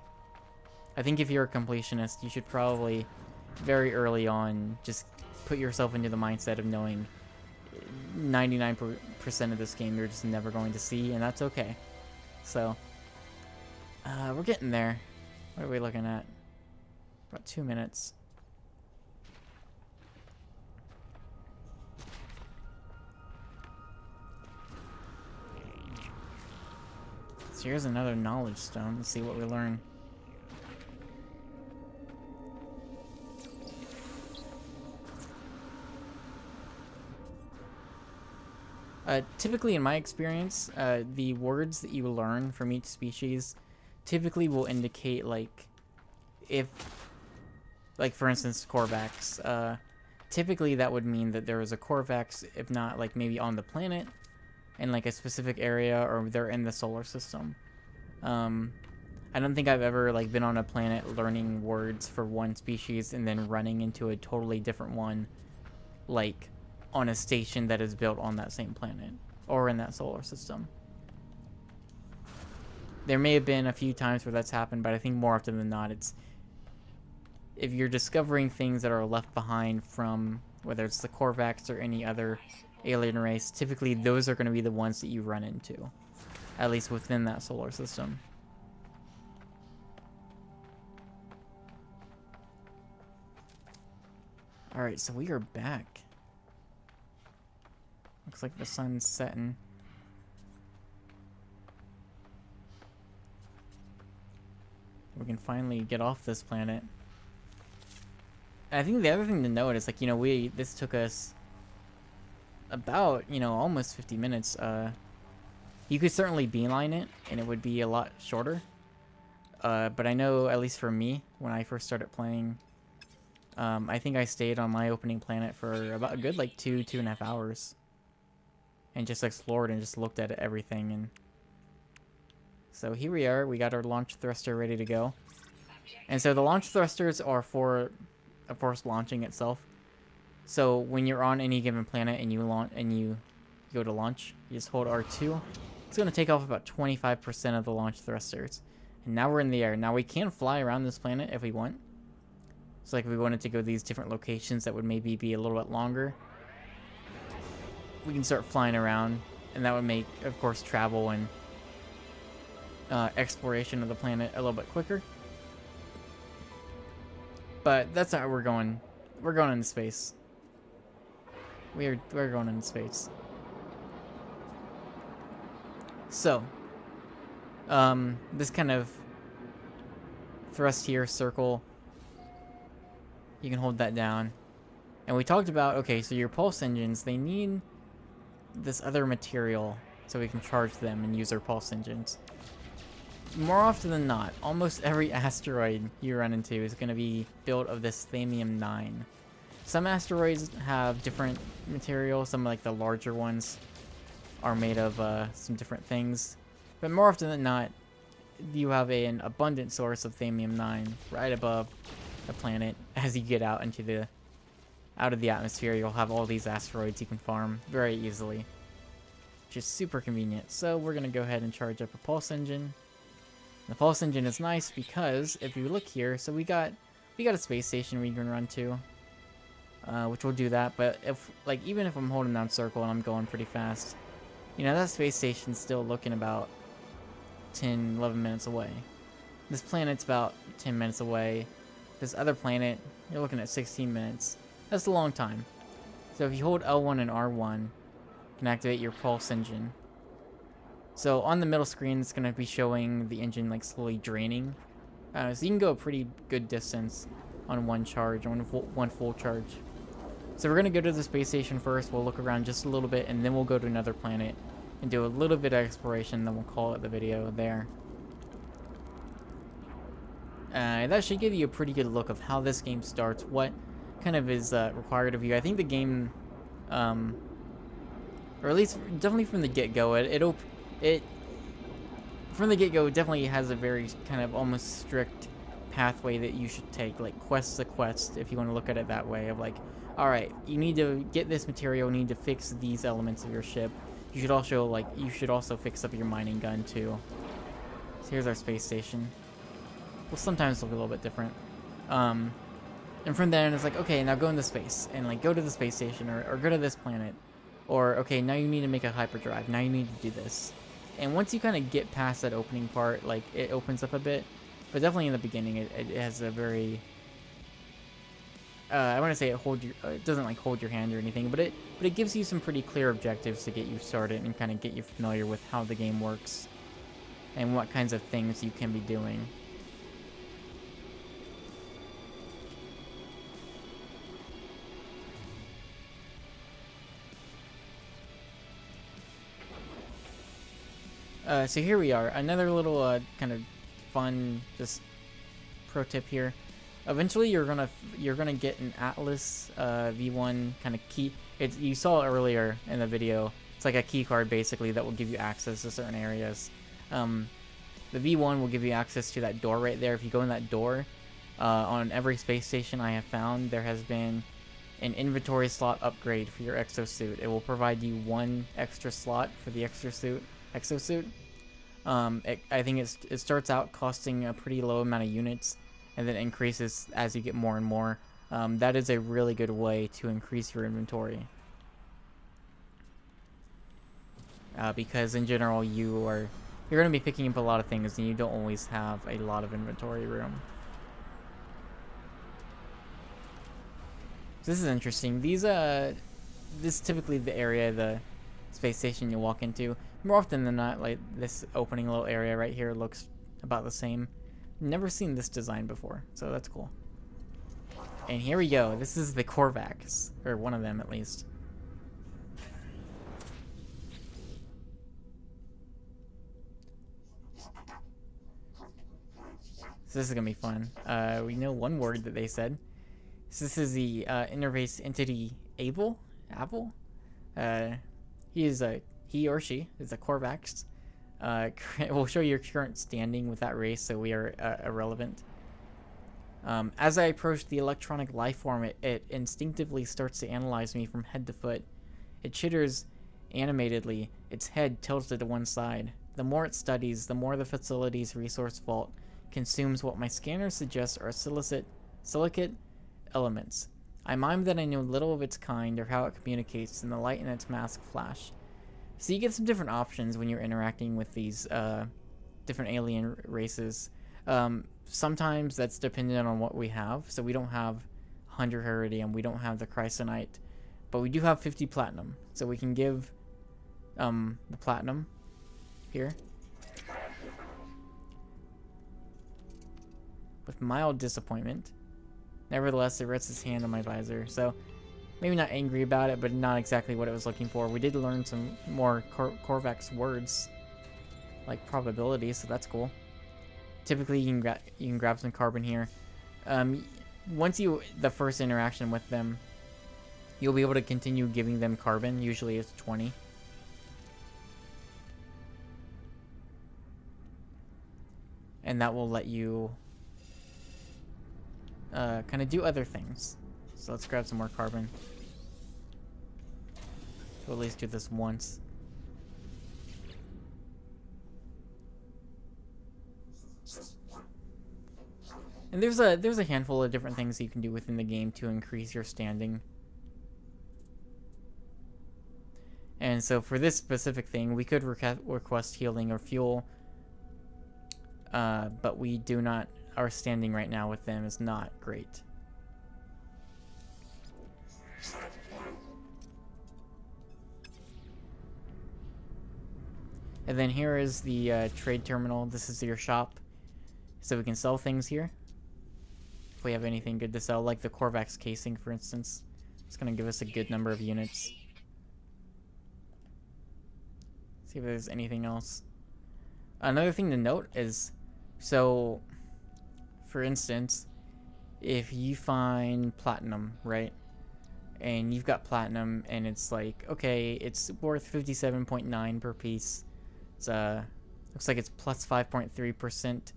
I think if you're a completionist, you should probably, very early on, just put yourself into the mindset of knowing 99% of this game you're just never going to see, and that's okay. So, we're getting there. What are we looking at? About 2 minutes. So here's another knowledge stone. Let's see what we learn. Typically, in my experience, the words that you learn from each species typically will indicate, like, if, like, for instance, Korvax. Typically, that would mean that there is a Korvax, if not, like, maybe on the planet, in, like, a specific area, or they're in the solar system. I don't think I've ever, like, been on a planet learning words for one species and then running into a totally different one, like, on a station that is built on that same planet or in that solar system. There may have been a few times where that's happened, but I think more often than not, it's if you're discovering things that are left behind from whether it's the Korvax or any other alien race, typically those are going to be the ones that you run into, at least within that solar system. Alright, so we are back. Looks like the sun's setting. We can finally get off this planet. And I think the other thing to note is, like, you know, this took us about, you know, almost 50 minutes. You could certainly beeline it, and it would be a lot shorter. But I know, at least for me, when I first started playing, I think I stayed on my opening planet for about a good, like, 2.5 hours. And just explored and just looked at everything. And so here we are. We got our launch thruster ready to go. And so the launch thrusters are for, of course, launching itself. So when you're on any given planet and you go to launch, you just hold R2. It's going to take off about 25% of the launch thrusters. And now we're in the air. Now we can fly around this planet if we want. So like if we wanted to go to these different locations that would maybe be a little bit longer, we can start flying around, and that would make, of course, travel and exploration of the planet a little bit quicker. But that's not where we're going. We're going into space. We're going into space. So, this kind of thrust here, circle, you can hold that down. And we talked about, okay, so your pulse engines, they need this other material so we can charge them and use our pulse engines. More often than not, almost every asteroid you run into is going to be built of this Thamium-9. Some asteroids have different material, some like the larger ones are made of some different things, but more often than not, you have an abundant source of Thamium-9 right above the planet. As you get out into the out of the atmosphere, you'll have all these asteroids you can farm very easily, which is super convenient. So we're going to go ahead and charge up a pulse engine. The pulse engine is nice because if you look here, so we got a space station we can run to, which will do that. But if, like, even if I'm holding down circle and I'm going pretty fast, you know, that space station's still looking about 10, 11 minutes away. This planet's about 10 minutes away. This other planet, you're looking at 16 minutes. That's a long time. So if you hold L1 and R1, you can activate your pulse engine. So on the middle screen, it's going to be showing the engine like slowly draining. So you can go a pretty good distance on one charge, on one full charge. So we're going to go to the space station first. We'll look around just a little bit, and then we'll go to another planet and do a little bit of exploration. Then we'll call it the video there. That should give you a pretty good look of how this game starts, what kind of is required of you. I think the game, or at least definitely from the get-go, from the get-go definitely has a very kind of almost strict pathway that you should take, like quest to quest, if you want to look at it that way, of like, all right, you need to get this material, you need to fix these elements of your ship. You should also fix up your mining gun too. So here's our space station. Will sometimes look a little bit different. And from there, it's like, okay, now go into space, and like go to the space station, or go to this planet. Or, okay, now you need to make a hyperdrive, now you need to do this. And once you kind of get past that opening part, like, it opens up a bit. But definitely in the beginning, it has a very... I want to say it doesn't like hold your hand or anything, but it gives you some pretty clear objectives to get you started and kind of get you familiar with how the game works. and what kinds of things you can be doing. So here we are, another little kind of fun just pro tip here. Eventually you're gonna get an Atlas V1 kind of key. You saw it earlier in the video. It's like a key card basically that will give you access to certain areas. The V1 will give you access to that door right there. If you go in that door, on every space station I have found, there has been an inventory slot upgrade for your exosuit. It will provide you 1 extra slot for the exosuit. I think it starts out costing a pretty low amount of units, and then increases as you get more and more. That is a really good way to increase your inventory. Because in general you're going to be picking up a lot of things and you don't always have a lot of inventory room. So this is interesting. This is typically the area of the space station you walk into. More often than not, like this opening little area right here looks about the same. Never seen this design before, so that's cool. And here we go. This is the Korvax, or one of them at least. So this is gonna be fun. We know one word that they said. So this is the interface entity Abel. He or she is a Korvax. We'll show your current standing with that race, so we are irrelevant. As I approach the electronic life form, it instinctively starts to analyze me from head to foot. It chitters animatedly, its head tilted to one side. The more it studies, the more the facility's resource vault consumes what my scanners suggest are silicate elements. I mime that I know little of its kind or how it communicates, and the light in its mask flash. So you get some different options when you're interacting with these different alien races. Sometimes that's dependent on what we have. So we don't have 100 Heridium, we don't have the Chrysonite, but we do have 50 Platinum. So we can give the Platinum here. With mild disappointment. Nevertheless, it rests its hand on my visor. So maybe not angry about it, but not exactly what it was looking for. We did learn some more Korvax words, like probability, so that's cool. Typically, you can grab some carbon here. Once the first interaction with them, you'll be able to continue giving them carbon. Usually it's 20. And that will let you kind of do other things. So let's grab some more carbon. We'll at least do this once. And there's a handful of different things you can do within the game to increase your standing. And so for this specific thing, we could request healing or fuel, but we do not. Our standing right now with them is not great. And then here is the trade terminal. This is your shop. So we can sell things here. If we have anything good to sell, like the Korvax casing, for instance. It's going to give us a good number of units. See if there's anything else. Another thing to note is, so, for instance, if you find platinum, right? And you've got platinum, and it's like, okay, it's worth 57.9 per piece. It's looks like it's plus 5.3%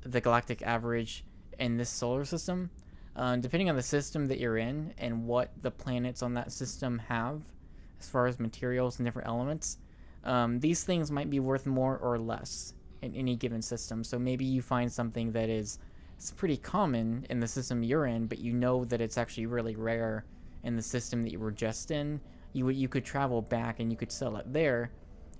the galactic average in this solar system. Depending on the system that you're in and what the planets on that system have, as far as materials and different elements, these things might be worth more or less in any given system. So maybe you find something that it's pretty common in the system you're in, but you know that it's actually really rare in the system that you were just in. You could travel back and you could sell it there,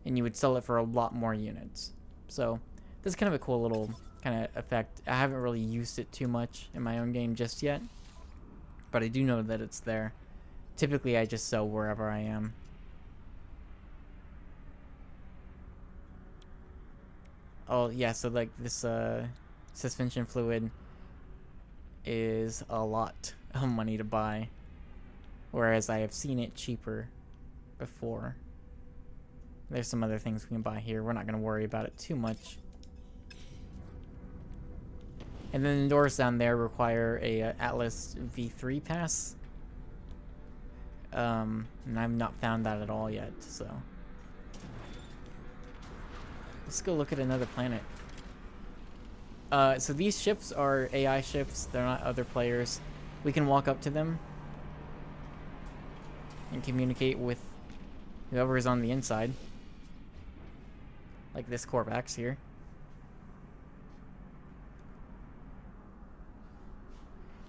and you would sell it for a lot more units. So this is kind of a cool little kind of effect. I haven't really used it too much in my own game just yet, but I do know that it's there. Typically I just sell wherever I am. Oh yeah, so like this suspension fluid is a lot of money to buy, whereas I have seen it cheaper before. There's some other things we can buy here. We're not going to worry about it too much. And then the doors down there require a Atlas V3 pass. And I've not found that at all yet, so let's go look at another planet. So these ships are AI ships. They're not other players. We can walk up to them and communicate with whoever is on the inside. Like this Corvax here.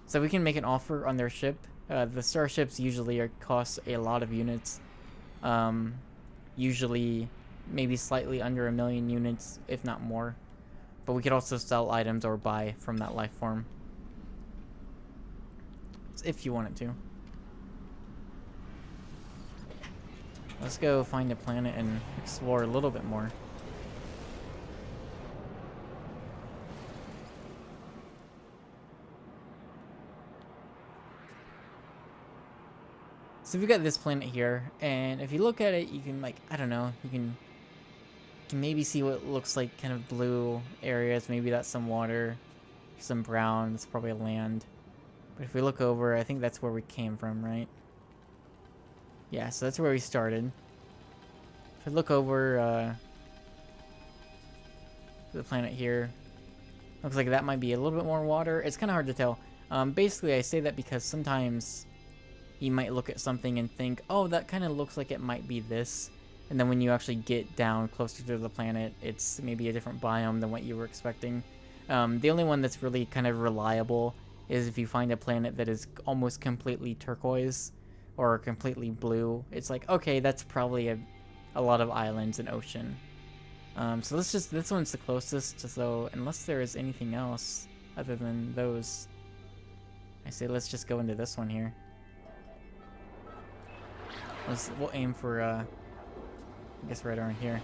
So we can make an offer on their ship. The starships usually cost a lot of units. Usually maybe slightly under 1 million units, if not more. But we could also sell items or buy from that life form. If you wanted to. Let's go find a planet and explore a little bit more. So we've got this planet here, and if you look at it, you can, like, I don't know, you can maybe see what looks like kind of blue areas. Maybe that's some water, some brown. It's probably land. But if we look over, I think that's where we came from, right? Yeah, so that's where we started. If I look over the planet here, looks like that might be a little bit more water. It's kind of hard to tell. Basically, I say that because sometimes you might look at something and think, oh, that kind of looks like it might be this. And then when you actually get down closer to the planet, it's maybe a different biome than what you were expecting. The only one that's really kind of reliable is if you find a planet that is almost completely turquoise or completely blue. It's like, okay, that's probably a lot of islands and ocean. So this one's the closest, so unless there is anything else other than those, I say let's just go into this one here. We'll aim for, I guess right around here.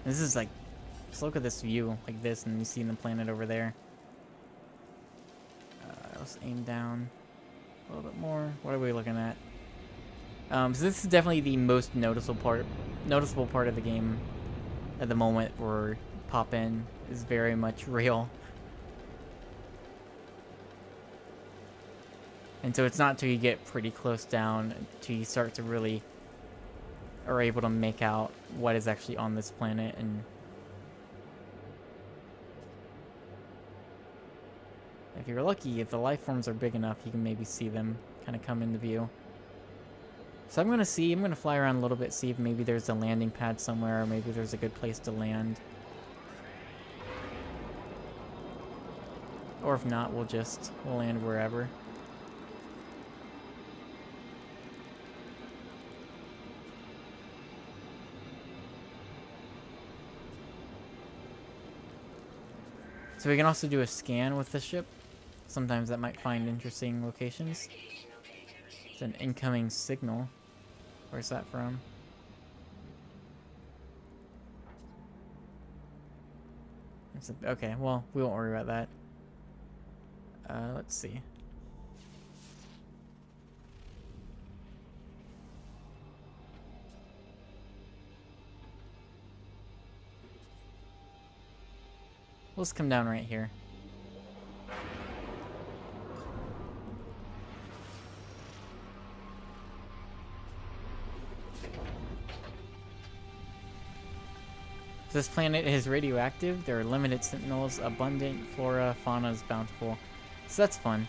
This is like, just look at this view, like this, and you see the planet over there. Let's aim down a little bit more. What are we looking at? So this is definitely the most noticeable part of the game at the moment, where pop-in is very much real. And so it's not till you get pretty close down till you start to really are able to make out what is actually on this planet. And if you're lucky, if the life forms are big enough, you can maybe see them kind of come into view. So I'm going to fly around a little bit, see if maybe there's a landing pad somewhere, or maybe there's a good place to land. Or if not, we'll land wherever. So we can also do a scan with the ship. Sometimes that might find interesting locations. It's an incoming signal. Where's that from? Okay, well, we won't worry about that. Let's see. Let's come down right here. This planet is radioactive. There are limited sentinels, abundant flora, fauna is bountiful. So that's fun.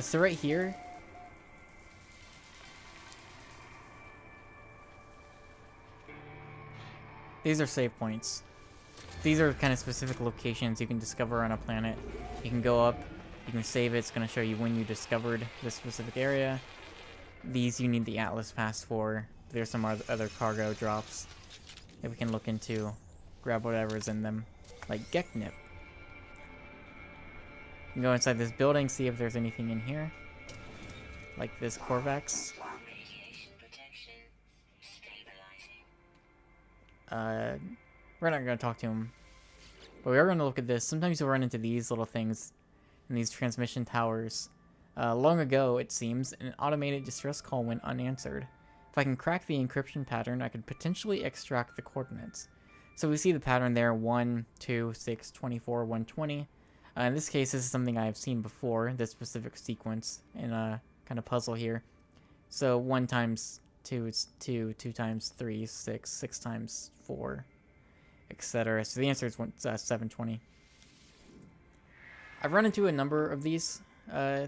So right here, these are save points. These are kind of specific locations you can discover on a planet. You can go up, you can save it. It's going to show you when you discovered this specific area. These you need the Atlas Pass for. There's some other cargo drops that we can look into, grab whatever's in them, like Geknip. You can go inside this building, see if there's anything in here, like this Corvax. we're not gonna talk to him, but we are gonna look at this. Sometimes you'll run into these little things in these transmission towers. Long ago, it seems, an automated distress call went unanswered. If I can crack the encryption pattern, I could potentially extract the coordinates. So we see the pattern there, 1, 2, 6, 24, 120. In this case, this is something I have seen before, this specific sequence in a kind of puzzle here. So 1 times 2 is 2, 2 times 3 is 6, 6 times 4, etc. So the answer is 720. I've run into a number of these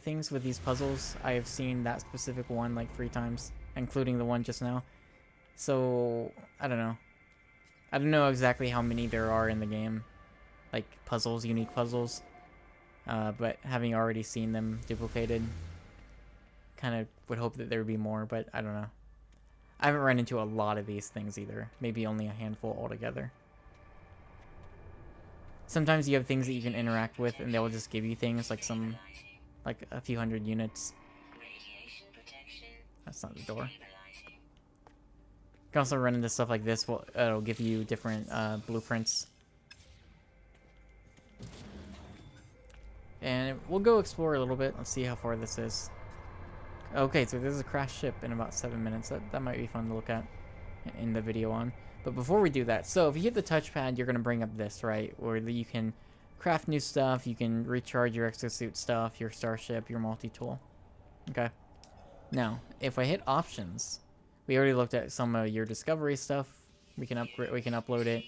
things with these puzzles. I have seen that specific one like 3 times, including the one just now. So, I don't know. I don't know exactly how many there are in the game, like puzzles, unique puzzles, but having already seen them duplicated, kind of would hope that there would be more, but I don't know. I haven't run into a lot of these things either, maybe only a handful altogether. Sometimes you have things that you can interact with and they'll just give you things like like a few hundred units. That's not the door. You can also run into stuff like this. Well, it'll give you different blueprints. And we'll go explore a little bit. Let's see how far this is. Okay, so there's a crashed ship in about 7 minutes. That might be fun to look at in the video on. But before we do that, so if you hit the touchpad, you're going to bring up this, right? Where you can craft new stuff, you can recharge your exosuit stuff, your starship, your multi-tool. Okay. Now, if I hit options, we already looked at some of your discovery stuff. We can upgrade, we can upload it,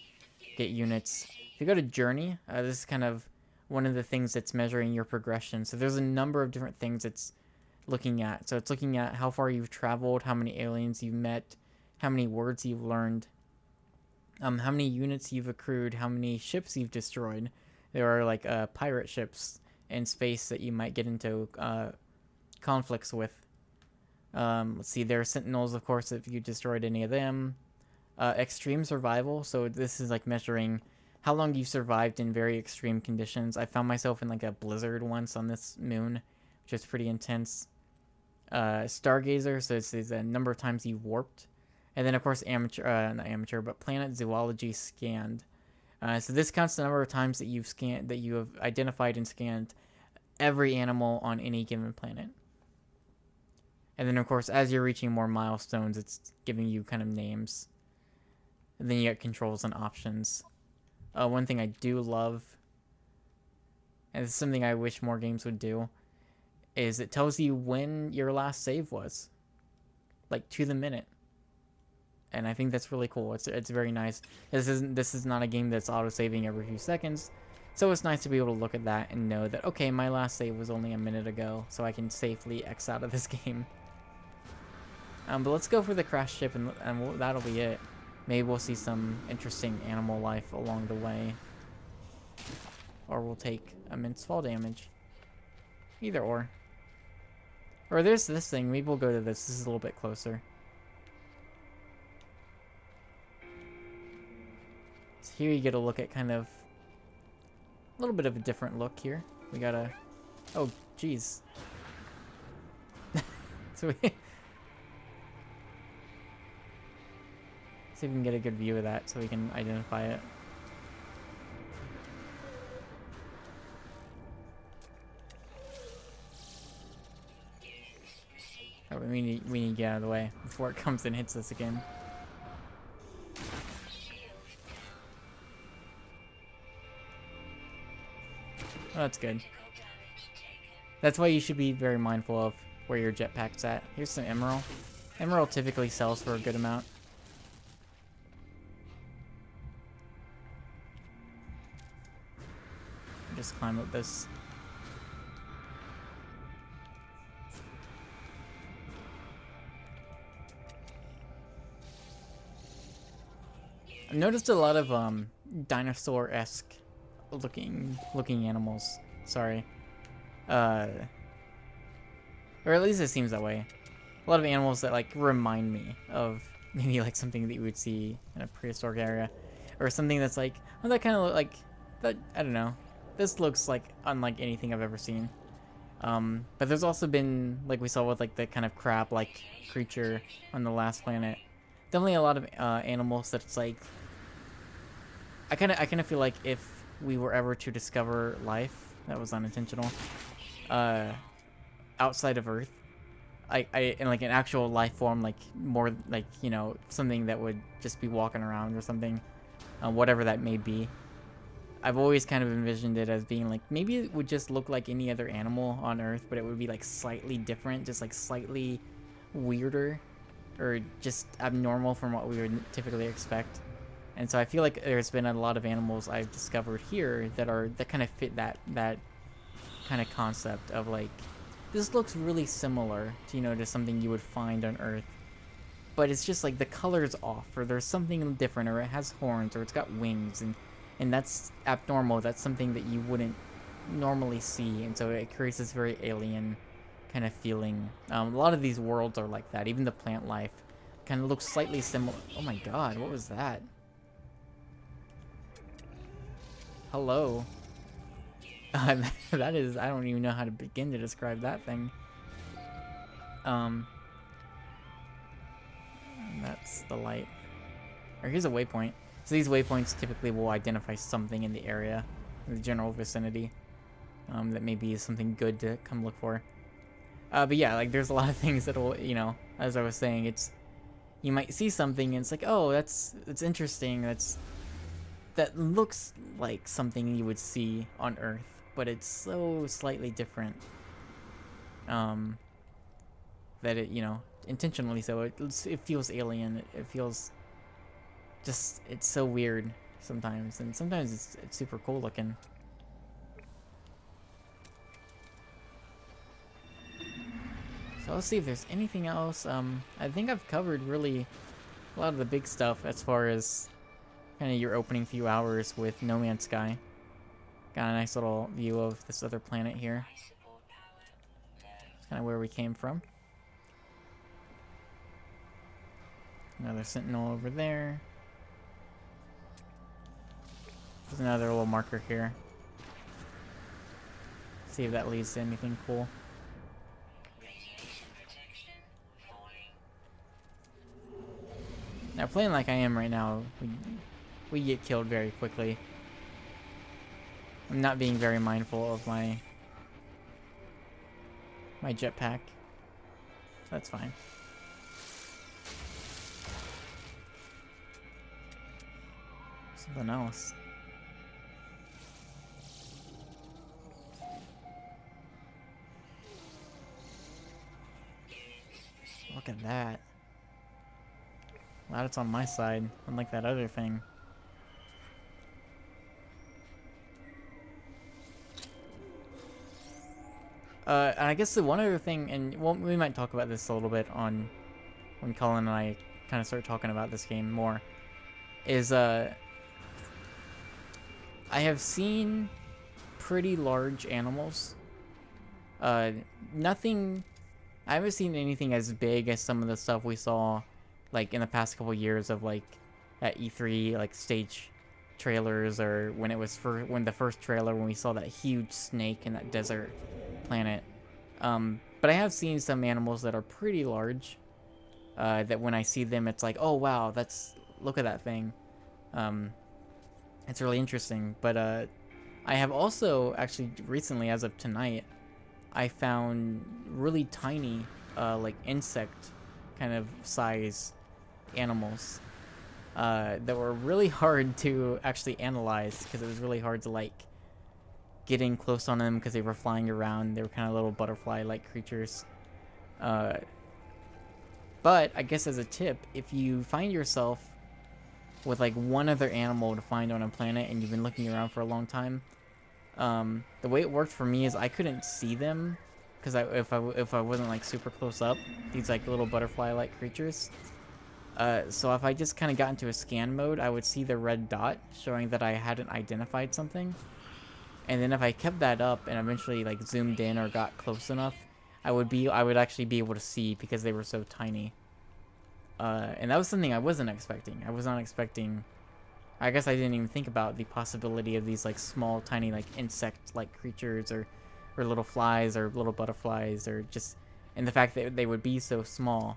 get units. If you go to journey, this is kind of one of the things that's measuring your progression. So there's a number of different things it's looking at. So it's looking at how far you've traveled, how many aliens you've met, how many words you've learned, how many units you've accrued, how many ships you've destroyed. There are like pirate ships in space that you might get into conflicts with. Let's see, there are sentinels, of course, if you destroyed any of them. Extreme survival, so this is like measuring how long you've survived in very extreme conditions. I found myself in like a blizzard once on this moon, which is pretty intense. Stargazer, so it's the number of times you warped. And then, of course, amateur, not amateur, but planet zoology scanned. So this counts the number of times that you've scanned, that you have identified and scanned every animal on any given planet. And then, of course, as you're reaching more milestones, it's giving you kind of names. And then you get controls and options. One thing I do love, and it's something I wish more games would do, is it tells you when your last save was. Like, to the minute. And I think that's really cool. It's very nice. This is not a game that's auto-saving every few seconds. So it's nice to be able to look at that and know that, okay, my last save was only a minute ago, so I can safely X out of this game. But let's go for the crash ship, and that'll be it. Maybe we'll see some interesting animal life along the way. Or we'll take immense fall damage. Either or. Or there's this thing. Maybe we'll go to this. This is a little bit closer. So here you get a look at kind of a little bit of a different look here. We got a... Oh, jeez. So we... See if we can get a good view of that so we can identify it. Oh, we need to get out of the way before it comes and hits us again. Oh, that's good. That's why you should be very mindful of where your jetpack's at. Here's some emerald. Emerald typically sells for a good amount. Just climb up this. I've noticed a lot of dinosaur-esque looking animals. Sorry. Or at least it seems that way. A lot of animals that like remind me of maybe like something that you would see in a prehistoric area, or something that's like, well, that kind of look like that. I don't know. This looks like unlike anything I've ever seen. But there's also been, like we saw with like the kind of crab-like creature on the last planet, definitely a lot of animals that's like I kind of feel like if we were ever to discover life that was unintentional, uh, outside of Earth, in like an actual life form, like more like, you know, something that would just be walking around or something, whatever that may be. I've always kind of envisioned it as being like, maybe it would just look like any other animal on Earth, but it would be like slightly different, just like slightly weirder, or just abnormal from what we would typically expect. And so I feel like there's been a lot of animals I've discovered here that kind of fit that kind of concept of like, this looks really similar to, you know, to something you would find on Earth, but it's just like the color's off, or there's something different, or it has horns, or it's got wings, and that's abnormal. That's something that you wouldn't normally see, and so it creates this very alien kind of feeling. A lot of these worlds are like that. Even the plant life kind of looks slightly similar. Oh my god, what was that? Hello. That is, I don't even know how to begin to describe that thing. That's the light. Or here's a waypoint. So these waypoints typically will identify something in the area, in the general vicinity, that maybe is something good to come look for. But yeah, like there's a lot of things that will, you know, as I was saying, you might see something and it's like, oh, that's interesting. That looks like something you would see on Earth, but it's so slightly different, that it, you know, intentionally so, it feels alien. It feels just, it's so weird sometimes, and sometimes it's super cool looking. So let's see if there's anything else. I think I've covered really a lot of the big stuff as far as kind of your opening few hours with No Man's Sky. Got a nice little view of this other planet here. It's kind of where we came from. Another sentinel over there. There's another little marker here. See if that leads to anything cool. Now, playing like I am right now, we get killed very quickly. I'm not being very mindful of my jetpack. That's fine. Something else. Look at that. Glad it's on my side, unlike that other thing. And I guess the one other thing, and well, we might talk about this a little bit on when Colin and I kind of start talking about this game more, is I have seen pretty large animals. Nothing, I haven't seen anything as big as some of the stuff we saw like in the past couple years of like at E3, like stage trailers, or when it was when the first trailer when we saw that huge snake in that desert planet. But I have seen some animals that are pretty large, that when I see them it's like, oh wow, look at that thing. It's really interesting. But I have also actually recently, as of tonight, I found really tiny like insect kind of size animals that were really hard to actually analyze, because it was really hard to like get in close on them because they were flying around. They were kind of little butterfly-like creatures. But I guess as a tip, if you find yourself with like one other animal to find on a planet and you've been looking around for a long time, the way it worked for me is I couldn't see them because if I wasn't like super close up, these like little butterfly-like creatures. So if I just kind of got into a scan mode, I would see the red dot showing that I hadn't identified something. And then if I kept that up and eventually like zoomed in or got close enough, I would actually be able to see because they were so tiny. And that was something I wasn't expecting. I was not expecting. I guess I didn't even think about the possibility of these like small, tiny like insect-like creatures, or little flies, or little butterflies, or just, and the fact that they would be so small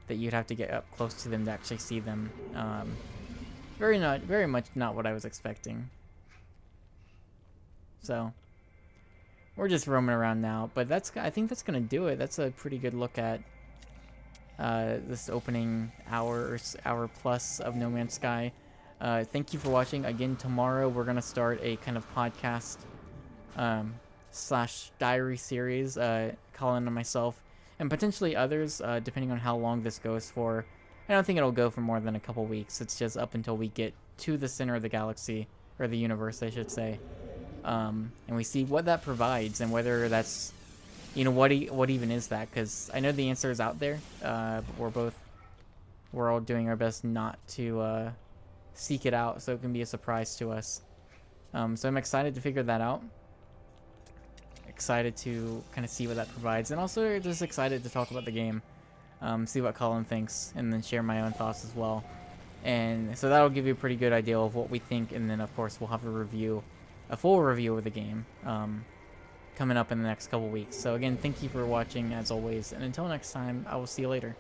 that you'd have to get up close to them to actually see them. very much not what I was expecting. So we're just roaming around now, but I think that's gonna do it. That's a pretty good look at this opening hour or hour plus of No Man's Sky. Thank you for watching. Again, tomorrow we're gonna start a kind of podcast slash diary series. Colin and myself, and potentially others, depending on how long this goes for. I don't think it'll go for more than a couple weeks. It's just up until we get to the center of the galaxy, or the universe, I should say. And we see what that provides, and whether that's, you know, what even is that? Because I know the answer is out there, but we're all doing our best not to seek it out, so it can be a surprise to us. So I'm excited to figure that out. Excited to kind of see what that provides, and also just excited to talk about the game, see what Colin thinks, and then share my own thoughts as well. And so that'll give you a pretty good idea of what we think, and then of course we'll have a full review of the game coming up in the next couple weeks. So again, thank you for watching as always, and until next time, I will see you later.